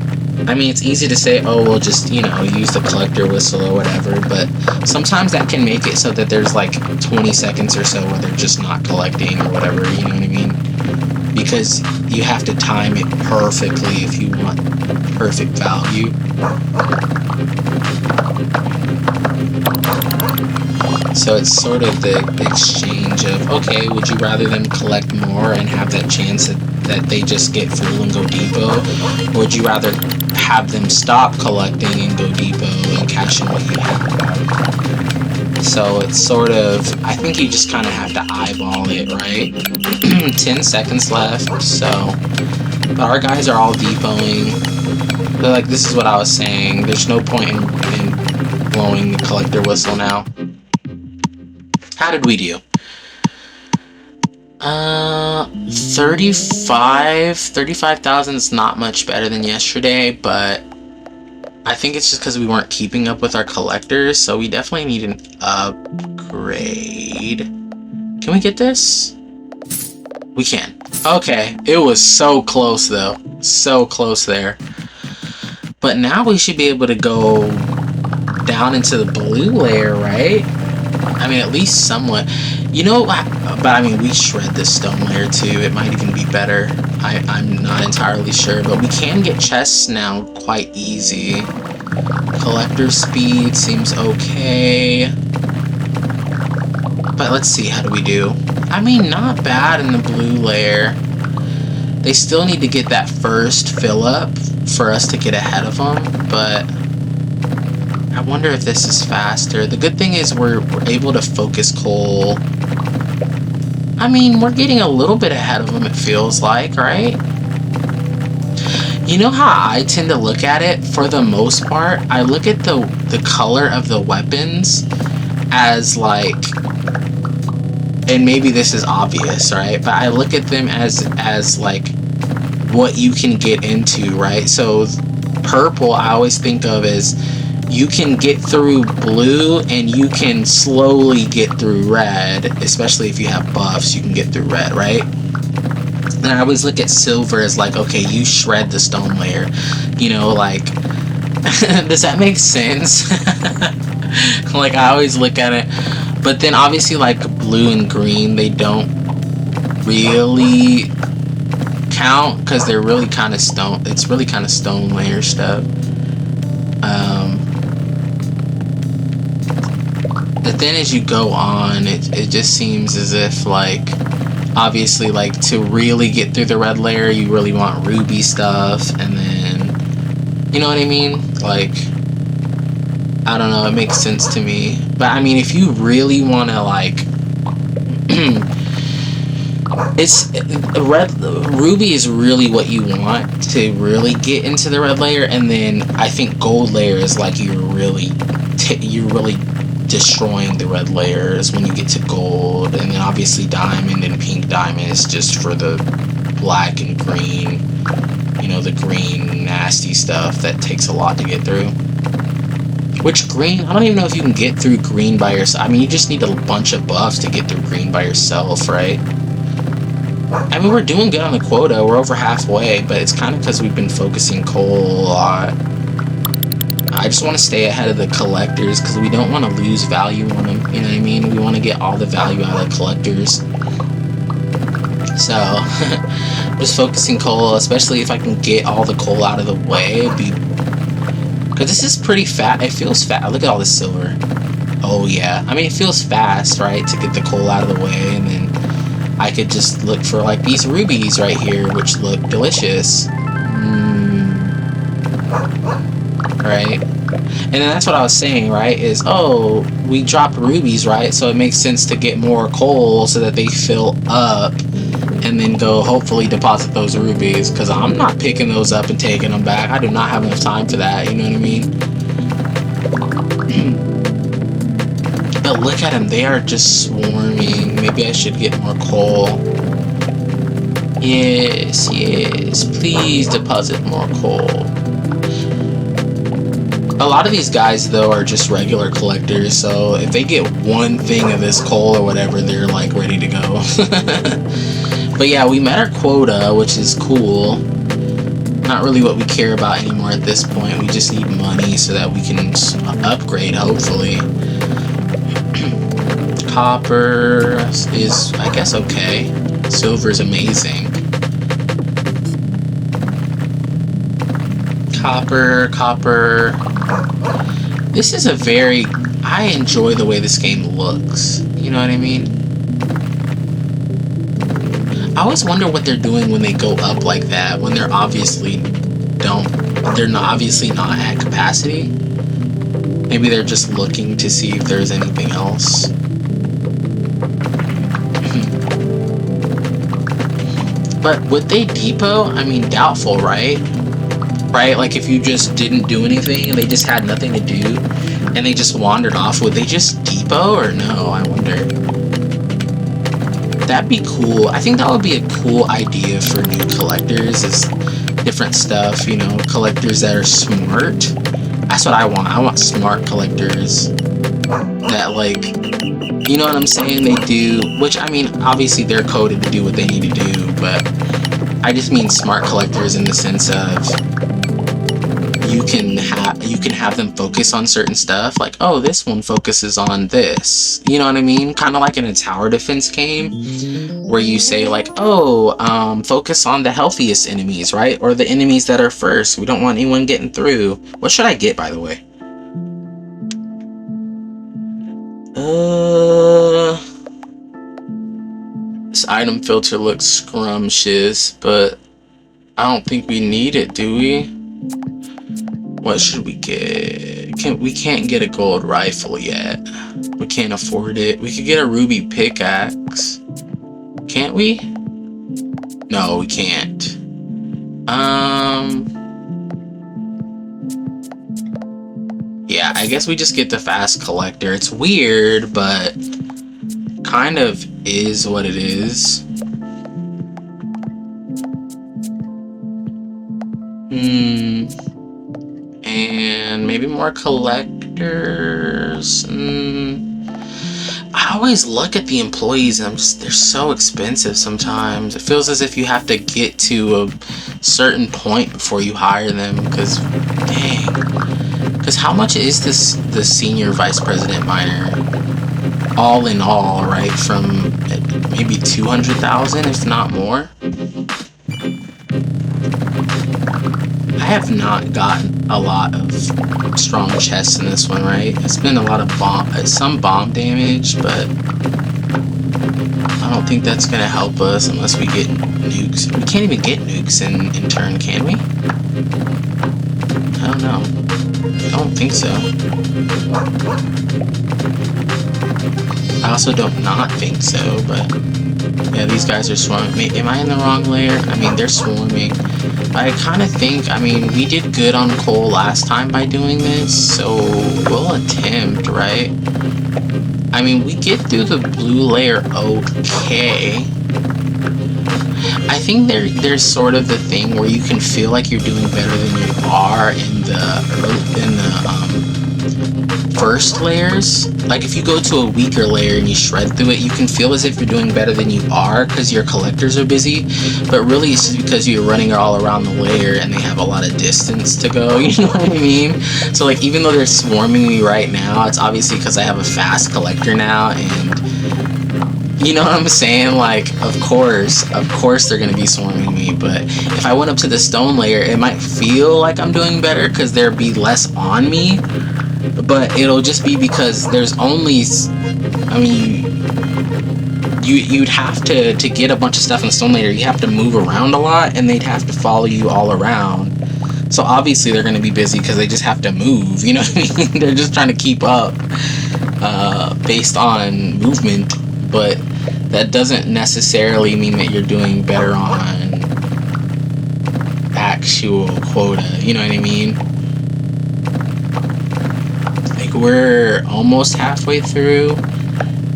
I mean, it's easy to say, oh, we'll just, you know, use the collector whistle or whatever, but sometimes that can make it so that there's like 20 seconds or so where they're just not collecting or whatever, you know what I mean? Because you have to time it perfectly if you want perfect value. So it's sort of the exchange of, okay, would you rather them collect more and have that chance that they just get full and go depot? Or would you rather have them stop collecting and go depot and cash in what you have? So it's sort of, I think you just kind of have to eyeball it, right? 10 seconds left, so, but our guys are all depoting. But like, this is what I was saying, there's no point in blowing the collector whistle now. How did we do? 35,000 is not much better than yesterday, but I think it's just because we weren't keeping up with our collectors, so we definitely need an upgrade. Can we get this? We can. Okay, it was so close though. So close there. But now we should be able to go down into the blue layer, right? I mean, at least somewhat. You know, but I mean, we shred this stone layer too. It might even be better. I'm not entirely sure, but we can get chests now quite easy. Collector speed seems okay. But let's see, how do we do? I mean, not bad in the blue layer. They still need to get that first fill up for us to get ahead of them, but I wonder if this is faster. The good thing is we're able to focus coal. I mean, we're getting a little bit ahead of them, it feels like, right? You know how I tend to look at it? For the most part, I look at the color of the weapons as like, and maybe this is obvious, right? But I look at them as like what you can get into, right? So purple I always think of as you can get through blue and you can slowly get through red, especially if you have buffs, you can get through red, right? And I always look at silver as like, okay, you shred the stone layer, you know, like, does that make sense? Like, I always look at it, but then obviously like blue and green, they don't really count because they're really kind of stone, it's really kind of stone layer stuff. But then as you go on, it just seems as if, like, obviously, like, to really get through the red layer, you really want ruby stuff, and then, you know what I mean? Like, I don't know, it makes sense to me. But, I mean, if you really want to, like, ruby is really what you want to really get into the red layer, and then I think gold layer is like you're really destroying the red layers when you get to gold, and then obviously diamond and pink diamond is just for the black and green, you know, the green nasty stuff that takes a lot to get through. Which green, I don't even know if you can get through green by yourself. I mean, you just need a bunch of buffs to get through green by yourself, right? I mean, we're doing good on the quota, we're over halfway, but it's kind of because we've been focusing coal a lot. I just want to stay ahead of the collectors because we don't want to lose value on them, you know what I mean? We want to get all the value out of the collectors. So, just focusing coal, especially if I can get all the coal out of the way, it'd be... Because this is pretty fast, it feels fast. Look at all this silver. Oh yeah, I mean, it feels fast, right, to get the coal out of the way, and then I could just look for, like, these rubies right here, which look delicious. Right? And then that's what I was saying, right, is, oh, we dropped rubies, right, so it makes sense to get more coal so that they fill up, and then go hopefully deposit those rubies, because I'm not picking those up and taking them back. I do not have enough time for that, you know what I mean? But look at them, they are just swarming. Maybe I should get more coal. Yes, yes. Please deposit more coal. A lot of these guys, though, are just regular collectors, so if they get one thing of this coal or whatever, they're, like, ready to go. But yeah, we met our quota, which is cool. Not really what we care about anymore at this point. We just need money so that we can upgrade, hopefully. Copper is, I guess, okay. Silver is amazing. Copper. This is a very... I enjoy the way this game looks. You know what I mean? I always wonder what they're doing when they go up like that, when they're obviously obviously not at capacity. Maybe they're just looking to see if there's anything else. But would they depot? I mean, doubtful, right? Right? Like, if you just didn't do anything and they just had nothing to do and they just wandered off, would they just depot or no? I wonder. That'd be cool. I think that would be a cool idea for new collectors, is different stuff, you know, collectors that are smart. That's what I want. I want smart collectors that, like, you know what I'm saying, they do, which, I mean, obviously they're coded to do what they need to do, but I just mean smart collectors in the sense of you can have them focus on certain stuff, like, oh, this one focuses on this, you know what I mean, kind of like in a tower defense game where you say, like, oh, focus on the healthiest enemies, right, or the enemies that are first. We don't want anyone getting through. What should I get, by the way? This item filter looks scrumptious, but I don't think we need it, do we? What should we get? We can't get a gold rifle yet. We can't afford it. We could get a ruby pickaxe. Can't we? No, we can't. Yeah, I guess we just get the fast collector. It's weird, but kind of is what it is. And maybe more collectors. I always look at the employees and they're so expensive sometimes. It feels as if you have to get to a certain point before you hire them, because dang. Because how much is the senior vice president miner? All in all, right? From maybe 200,000, if not more. I have not gotten a lot of strong chests in this one, right? It's been a lot of some bomb damage, but I don't think that's gonna help us unless we get nukes. We can't even get nukes in Intern, can we? I don't know. I don't think so. I also don't not think so, but yeah, these guys are swarming. Am I in the wrong layer? I mean, they're swarming. I kind of think, I mean, we did good on coal last time by doing this, so we'll attempt, right? I mean, we get through the blue layer okay. I think there's sort of the thing where you can feel like you're doing better than you are in the first layers. Like, if you go to a weaker layer and you shred through it, you can feel as if you're doing better than you are because your collectors are busy, but really it's just because you're running all around the layer and they have a lot of distance to go, you know what I mean? So, like, even though they're swarming me right now, it's obviously because I have a fast collector now, and you know what I'm saying? Like, of course they're gonna be swarming me, but if I went up to the stone layer, it might feel like I'm doing better because there'd be less on me, but it'll just be because there's only, I mean, you'd have to get a bunch of stuff in the stone layer, you have to move around a lot, and they'd have to follow you all around. So obviously they're gonna be busy because they just have to move, you know what I mean? They're just trying to keep up based on movement, but that doesn't necessarily mean that you're doing better on actual quota, you know what I mean? Like, we're almost halfway through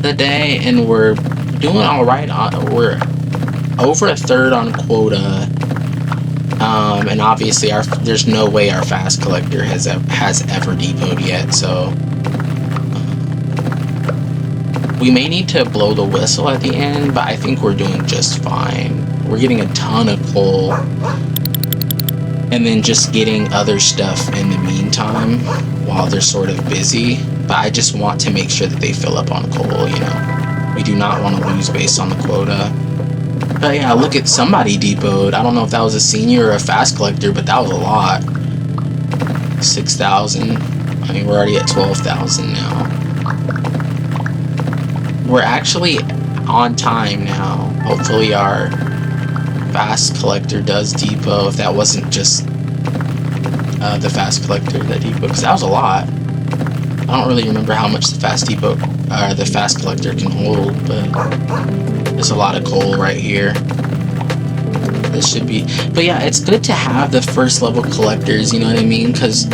the day and we're doing all right. over a third on quota. And obviously there's no way our fast collector has ever depoted yet, so we may need to blow the whistle at the end, but I think we're doing just fine. We're getting a ton of coal, and then just getting other stuff in the meantime while they're sort of busy, but I just want to make sure that they fill up on coal, you know. We do not want to lose based on the quota. But yeah, look at somebody depoted. I don't know if that was a senior or a fast collector, but that was a lot. 6,000. I mean, we're already at 12,000 now. We're actually on time now. Hopefully our fast collector does depot, if that wasn't just the fast collector that depoted, because that was a lot. I don't really remember how much the fast collector can hold, but there's a lot of coal right here. This should be, but yeah, it's good to have the first level collectors, you know what I mean? Because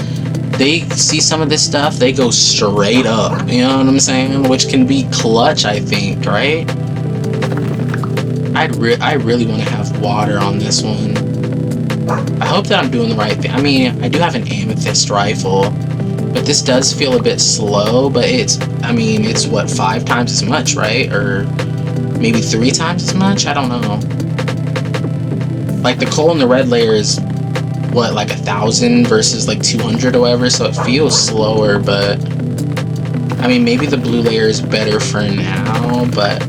they see some of this stuff, they go straight up, you know what I'm saying? Which can be clutch, I think, right? I really want to have water on this one. I hope that I'm doing the right thing. I mean, I do have an amethyst rifle, but this does feel a bit slow, but I mean, it's what, 5 times as much, right? Or maybe 3 times as much? I don't know. Like, the coal in the red layer is, what, like 1,000 versus like 200 or whatever, so it feels slower, but I mean, maybe the blue layer is better for now, but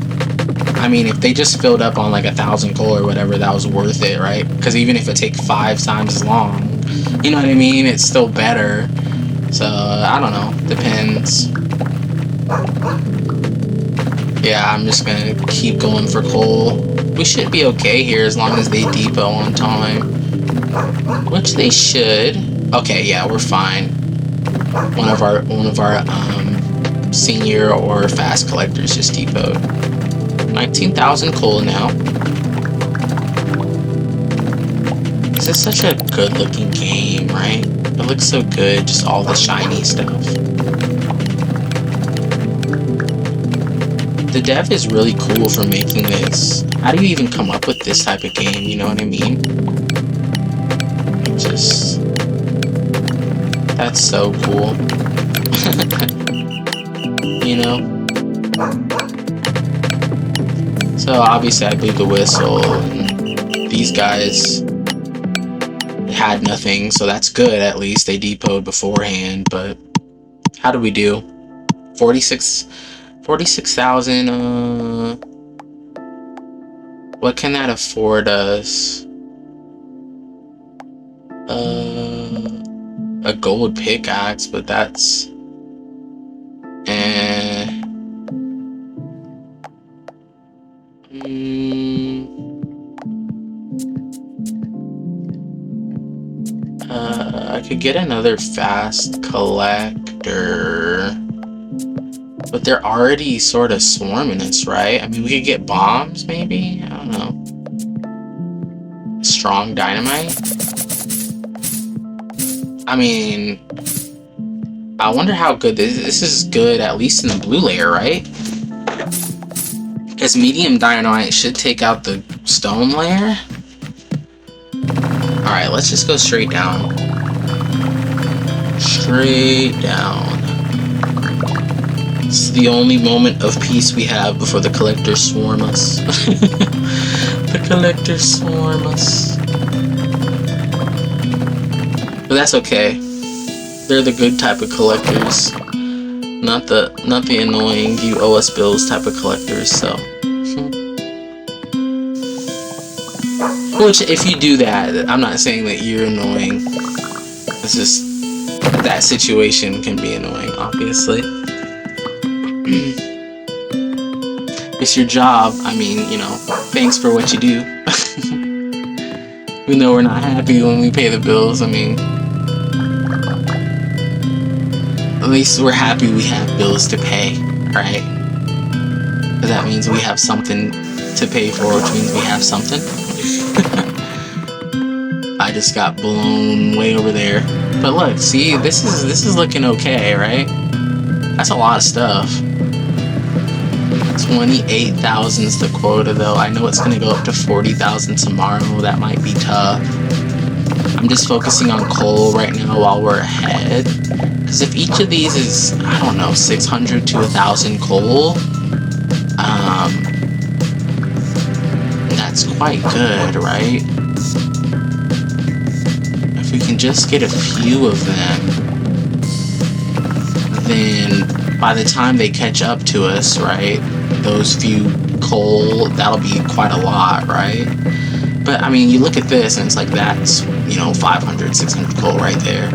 I mean, if they just filled up on like 1,000 coal or whatever, that was worth it, right? Because even if it takes 5 times as long, you know what I mean? It's still better. So, I don't know. Depends. Yeah, I'm just gonna keep going for coal. We should be okay here as long as they depot on time. Which they should. Okay, yeah, we're fine. One of our senior or fast collectors just depoted. 19,000 coal now. This is such a good looking game, right? It looks so good, just all the shiny stuff. The dev is really cool for making this. How do you even come up with this type of game, you know what I mean? Just... that's so cool. You know? So obviously I blew the whistle, and these guys had nothing, so that's good. At least they depoted beforehand. But how do we do? 46,000. What can that afford us? A gold pickaxe, but that's I could get another fast collector, but they're already sort of swarming us, right? I mean, we could get bombs, maybe? I don't know. Strong dynamite? I mean, I wonder how good this is. Good, at least in the blue layer, right? Because medium dynamite should take out the stone layer. Alright, let's just go straight down. Straight down. It's the only moment of peace we have before the collectors swarm us. The collectors swarm us. But that's okay. They're the good type of collectors. Not the annoying, you owe us bills type of collectors, so. Which, if you do that, I'm not saying that you're annoying. It's just, that situation can be annoying, obviously. It's your job. I mean, you know, thanks for what you do. Even though we're not happy when we pay the bills, I mean, at least we're happy we have bills to pay, right? Because that means we have something to pay for, which means we have something. I just got blown way over there. But look, see, this is looking okay, right? That's a lot of stuff. 28,000 is the quota though. I know it's gonna go up to 40,000 tomorrow. That might be tough. I'm just focusing on coal right now while we're ahead. Because if each of these is, I don't know, 600 to 1,000 coal, that's quite good, right? If we can just get a few of them, then by the time they catch up to us, right, those few coal, that'll be quite a lot, right? But I mean, you look at this and it's like that's, you know, 500, 600 coal right there.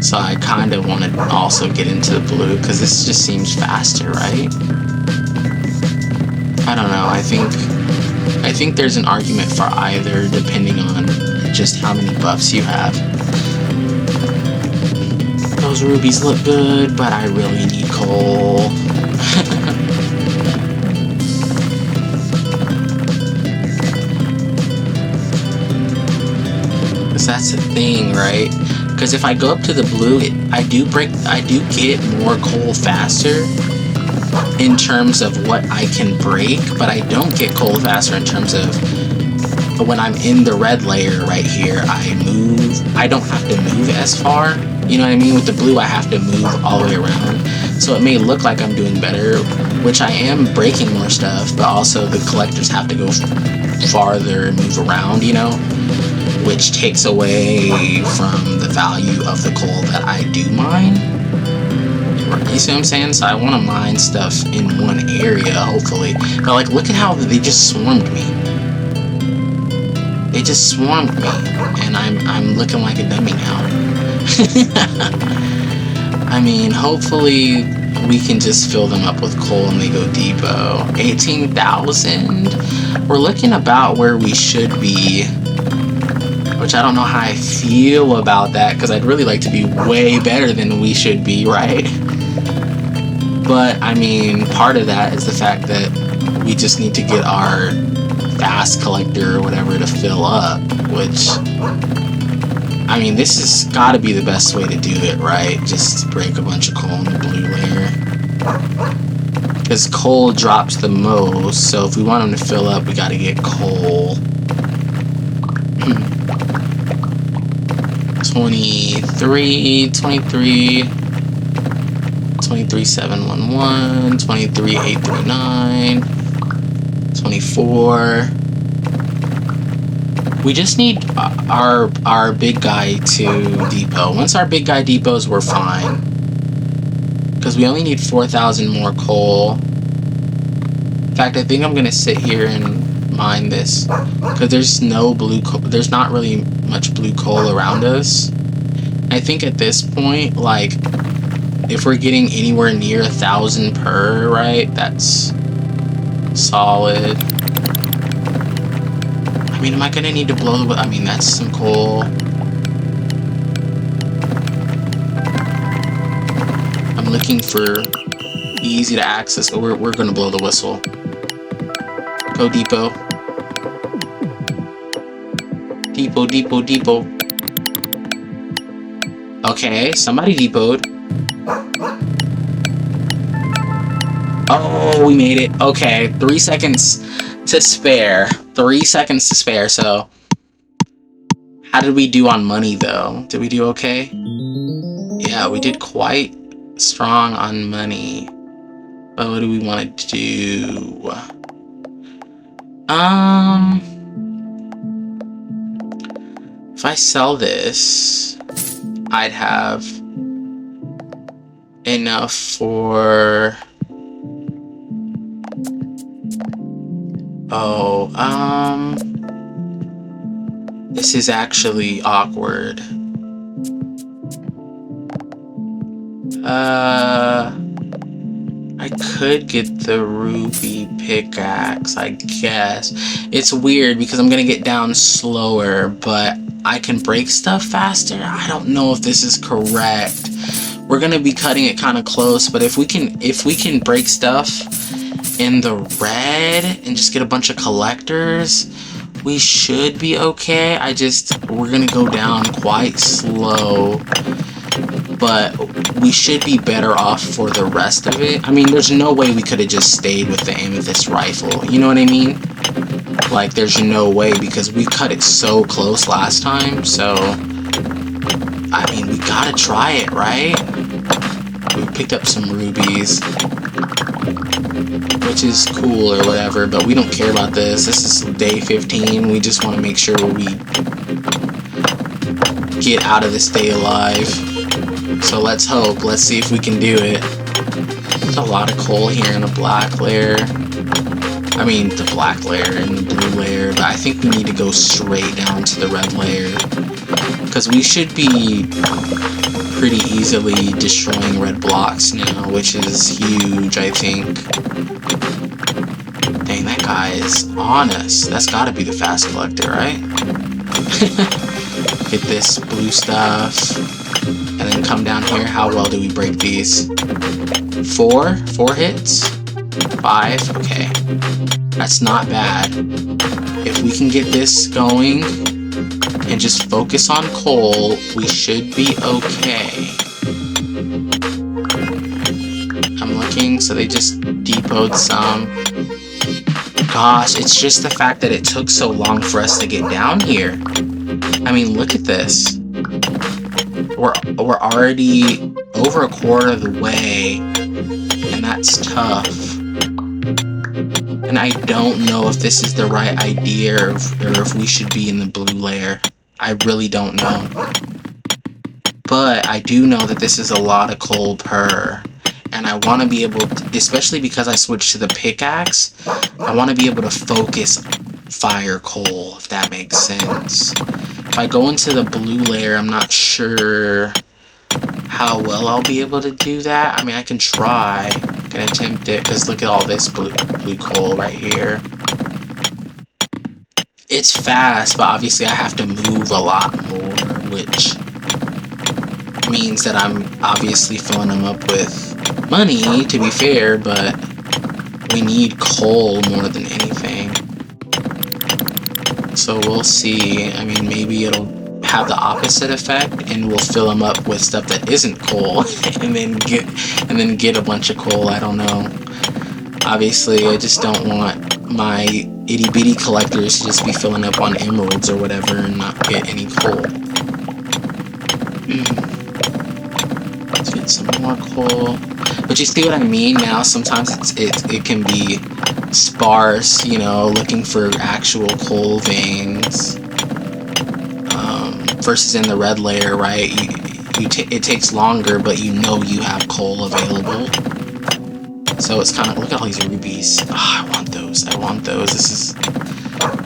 So I kind of want to also get into the blue because this just seems faster, right? I don't know. I think there's an argument for either depending on just how many buffs you have. Those rubies look good, but I really need coal. Because that's the thing, right? Because if I go up to the blue, I do get more coal faster in terms of what I can break, but I don't get coal faster in terms of when I'm in the red layer right here, I don't have to move as far. You know what I mean? With the blue, I have to move all the way around. So it may look like I'm doing better, which I am breaking more stuff, but also the collectors have to go farther and move around, you know? Which takes away from the value of the coal that I do mine. You see what I'm saying? So I want to mine stuff in one area, hopefully. But like, look at how they just swarmed me. They just swarmed me, and I'm looking like a dummy now. I mean, hopefully we can just fill them up with coal and they go depot. 18,000. We're looking about where we should be. Which I don't know how I feel about that, because I'd really like to be way better than we should be, right? But, I mean, part of that is the fact that we just need to get our fast collector or whatever to fill up, which, I mean, this has got to be the best way to do it, right? Just break a bunch of coal in the blue layer. Because coal drops the most, so if we want them to fill up, we got to get coal. 23, 711, 23, 839, 24. We just need our big guy to depot. Once our big guy depots, we're fine. Because we only need 4,000 more coal. In fact, I think I'm going to sit here and mine this. Because there's no blue coal. There's not really much blue coal around us. I think at this point, like, if we're getting anywhere near 1,000 per, right, that's solid. I mean, am I gonna need to blow the... I mean, that's some coal. I'm looking for easy to access. Oh, we're gonna blow the whistle. Go depot. Depot. Okay, somebody depoted. Oh, we made it. Okay, 3 seconds to spare. 3 seconds to spare, so... How did we do on money, though? Did we do okay? Yeah, we did quite strong on money. But what do we want to do? If I sell this, I'd have enough for... this is actually awkward. I could get the ruby pickaxe, I guess. It's weird because I'm gonna get down slower, but I can break stuff faster. I don't know if this is correct. We're gonna be cutting it kind of close, but if we can break stuff in the red and just get a bunch of collectors, we should be okay. We're gonna go down quite slow. but we should be better off for the rest of it. I mean, there's no way we could have just stayed with the amethyst rifle, you know what I mean? Like, there's no way, because we cut it so close last time, so I mean, we gotta try it, right? We picked up some rubies, which is cool or whatever, but we don't care about this. This is day 15. We just want to make sure we get out of this day alive. So let's hope. Let's see if we can do it. There's a lot of coal here in the black layer. I mean, the black layer and the blue layer, but I think we need to go straight down to the red layer, because we should be pretty easily destroying red blocks now, which is huge, I think. Dang, that guy is on us. That's gotta be the fast collector, right? Get this blue stuff, and then come down here. How well do we break these? 4 hits? 5? Okay. That's not bad. If we can get this going and just focus on coal, we should be okay. I'm looking, so they just depoted some. Gosh, it's just the fact that it took so long for us to get down here. I mean, look at this. We're already over a quarter of the way, and that's tough. And I don't know if this is the right idea, or if we should be in the blue layer. I really don't know. But I do know that this is a lot of coal per. And I want to be able to, especially because I switched to the pickaxe, I want to be able to focus fire coal, if that makes sense. If I go into the blue layer, I'm not sure how well I'll be able to do that. I mean, I can try. I can attempt it, because look at all this blue coal right here. It's fast, but obviously I have to move a lot more, which means that I'm obviously filling them up with money, to be fair, but we need coal more than anything. So we'll see. I mean, maybe it'll have the opposite effect, and we'll fill them up with stuff that isn't coal, and then get a bunch of coal. I don't know. Obviously, I just don't want my itty-bitty collectors to just be filling up on emeralds or whatever and not get any coal. Let's get some more coal. But you see what I mean now? Sometimes it can be sparse, you know, looking for actual coal veins. Versus in the red layer, right? It takes longer, but you know you have coal available. So it's kind of, look at all these rubies. Oh, I want those. I want those. This is,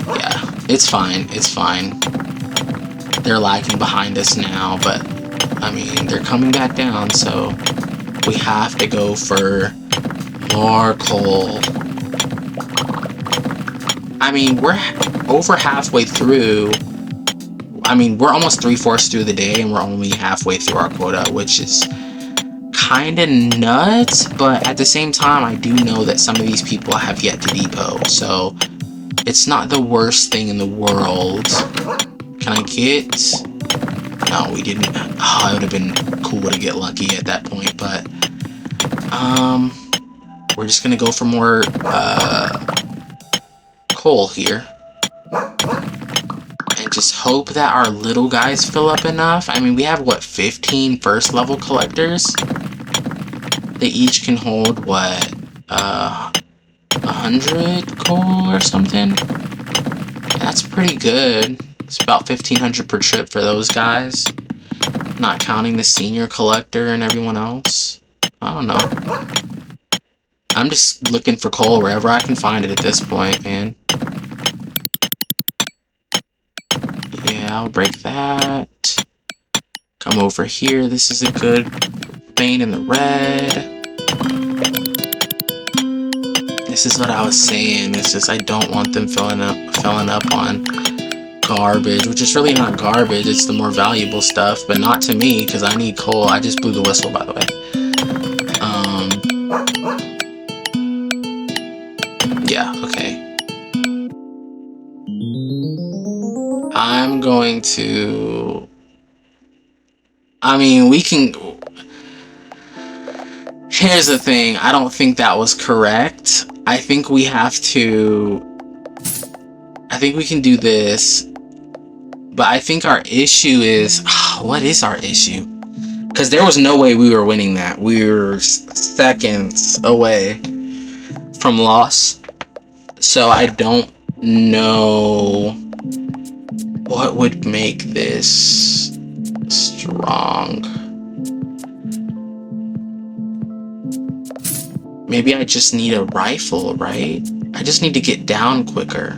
yeah, it's fine. It's fine. They're lagging behind us now, but I mean, they're coming back down, so we have to go for more coal. I mean, we're over halfway through. I mean, we're almost 3/4 through the day, and we're only halfway through our quota, which is kind of nuts, but at the same time, I do know that some of these people have yet to depot, so it's not the worst thing in the world. Can I get... No, we didn't. Oh, it would have been cool to get lucky at that point, but we're just gonna go for more coal here. And just hope that our little guys fill up enough. I mean, we have, what, 15 first level collectors? They each can hold, what, 100 coal or something? That's pretty good. It's about 1,500 per trip for those guys. Not counting the senior collector and everyone else. I don't know. I'm just looking for coal wherever I can find it at this point, man. Yeah, I'll break that. Come over here. This is a good vein in the red. This is what I was saying. It's just I don't want them filling up on garbage, which is really not garbage. It's the more valuable stuff, but not to me, because I need coal. I just blew the whistle, by the way. Yeah, okay. I'm going to... I mean, we can... Here's the thing, I don't think that was correct. I think we have to... I think we can do this. But I think our issue is... what is our issue? Because there was no way we were winning that. We were seconds away from loss. So I don't know what would make this strong. Maybe I just need a rifle, right? I just need to get down quicker.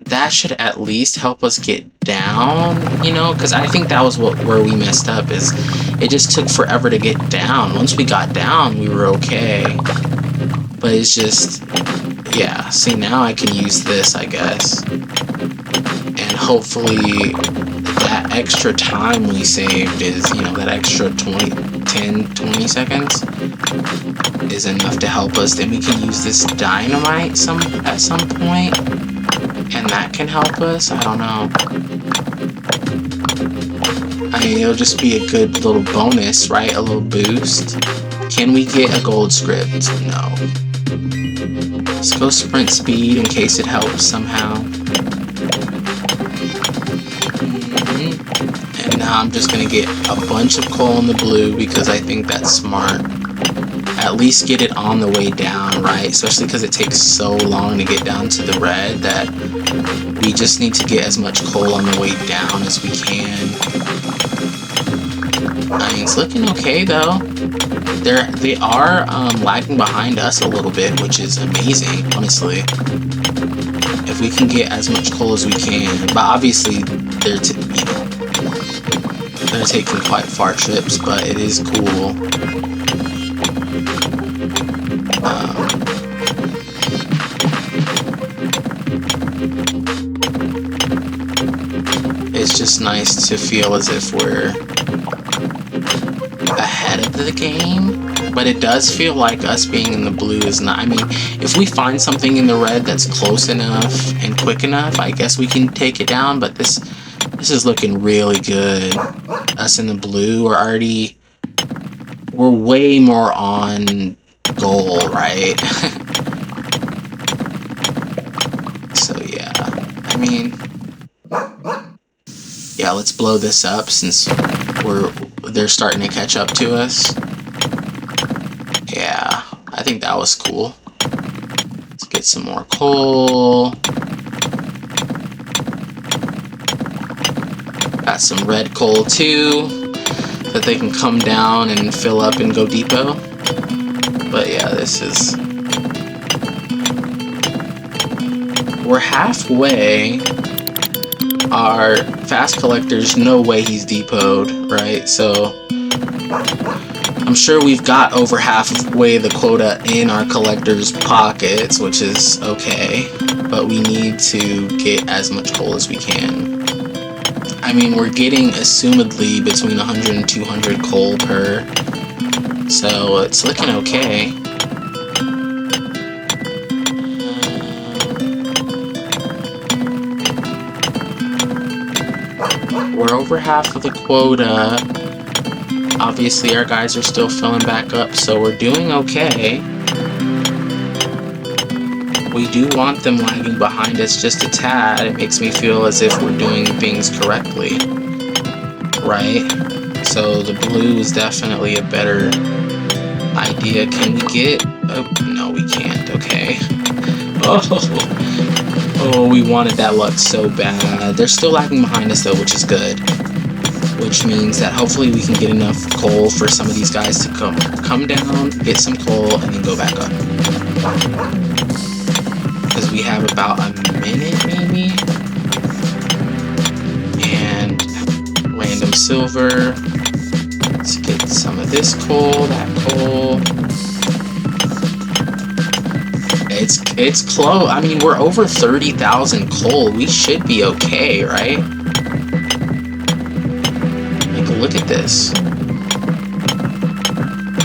That should at least help us get down, you know, because I think that was where we messed up, is it just took forever to get down. Once we got down, we were okay. But it's just, yeah, see, now I can use this, I guess. And hopefully that extra time we saved is, you know, that extra 10-20 seconds is enough to help us. Then we can use this dynamite at some point, and that can help us. I don't know. I mean, it'll just be a good little bonus, right? A little boost. Can we get a gold script? No. Let's go sprint speed in case it helps somehow. And now I'm just gonna get a bunch of coal in the blue because I think that's smart. At least get it on the way down, right? Especially because it takes so long to get down to the red that we just need to get as much coal on the way down as we can. I mean, it's looking okay though. They are lagging behind us a little bit, which is amazing, honestly. If we can get as much coal as we can, but obviously they're taking quite far trips, but it is cool. It's just nice to feel as if we're ahead of the game, but it does feel like us being in the blue is not. I mean, if we find something in the red that's close enough and quick enough, I guess we can take it down, but this is looking really good. Us in the blue, we're way more on goal, right? So yeah, I mean, yeah, let's blow this up since they're starting to catch up to us. Yeah, I think that was cool. Let's get some more coal. Got some red coal too, so that they can come down and fill up and go depot. But yeah, we're halfway. Our fast collector's no way he's depoted, right? So I'm sure we've got over halfway the quota in our collector's pockets, which is okay, but we need to get as much coal as we can. I mean, we're getting assumedly between 100 and 200 coal per, so it's looking okay. We're over half of the quota. Obviously, our guys are still filling back up, so we're doing okay. We do want them lagging behind us just a tad. It makes me feel as if we're doing things correctly, right? So the blue is definitely a better idea. Can we get... oh, no, we can't. Okay. Oh, we wanted that luck so bad. They're still lagging behind us though, which is good. Which means that hopefully we can get enough coal for some of these guys to come down, get some coal, and then go back up. Because we have about a minute maybe. And random silver. Let's get some of this coal, that coal. It's close. I mean, we're over 30,000 coal. We should be okay, right? Like, look at this.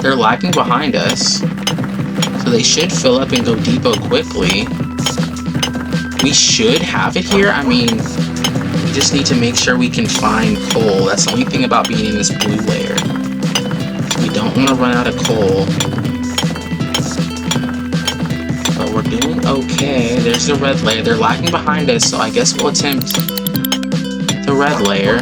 They're lagging behind us, so they should fill up and go depot quickly. We should have it here. I mean, We just need to make sure we can find coal. That's the only thing about being in this blue layer. We don't want to run out of coal. But we're doing okay. There's the red layer. They're lagging behind us, so I guess we'll attempt the red layer.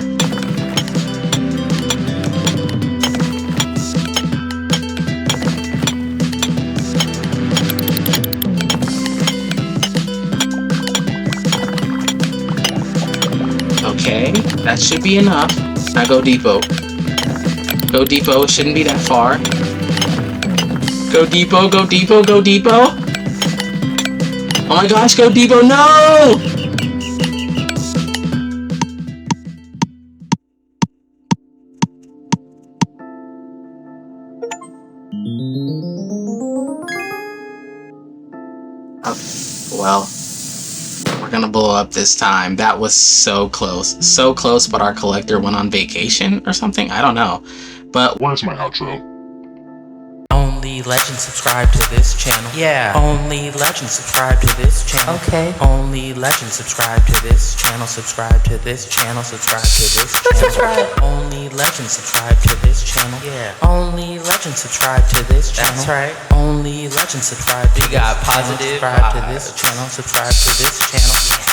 Okay, that should be enough. Now go depot. Go depot, it shouldn't be that far. Go depot, go depot, go depot! Oh my gosh, go depot, no! Okay, well, we're gonna blow up this time. That was so close. So close, but our collector went on vacation or something? I don't know. But where's my outro? Only legends subscribe to this channel. Yeah. Only legends subscribe to this channel. Okay. Only legends subscribe to this channel. Subscribe to this channel. Subscribe to this channel. Subscribe. Only legends subscribe to this channel. Yeah. Only legends subscribe to this channel. That's right. Only legends subscribe to this channel. We got positive. Subscribe to this channel. Subscribe to this channel.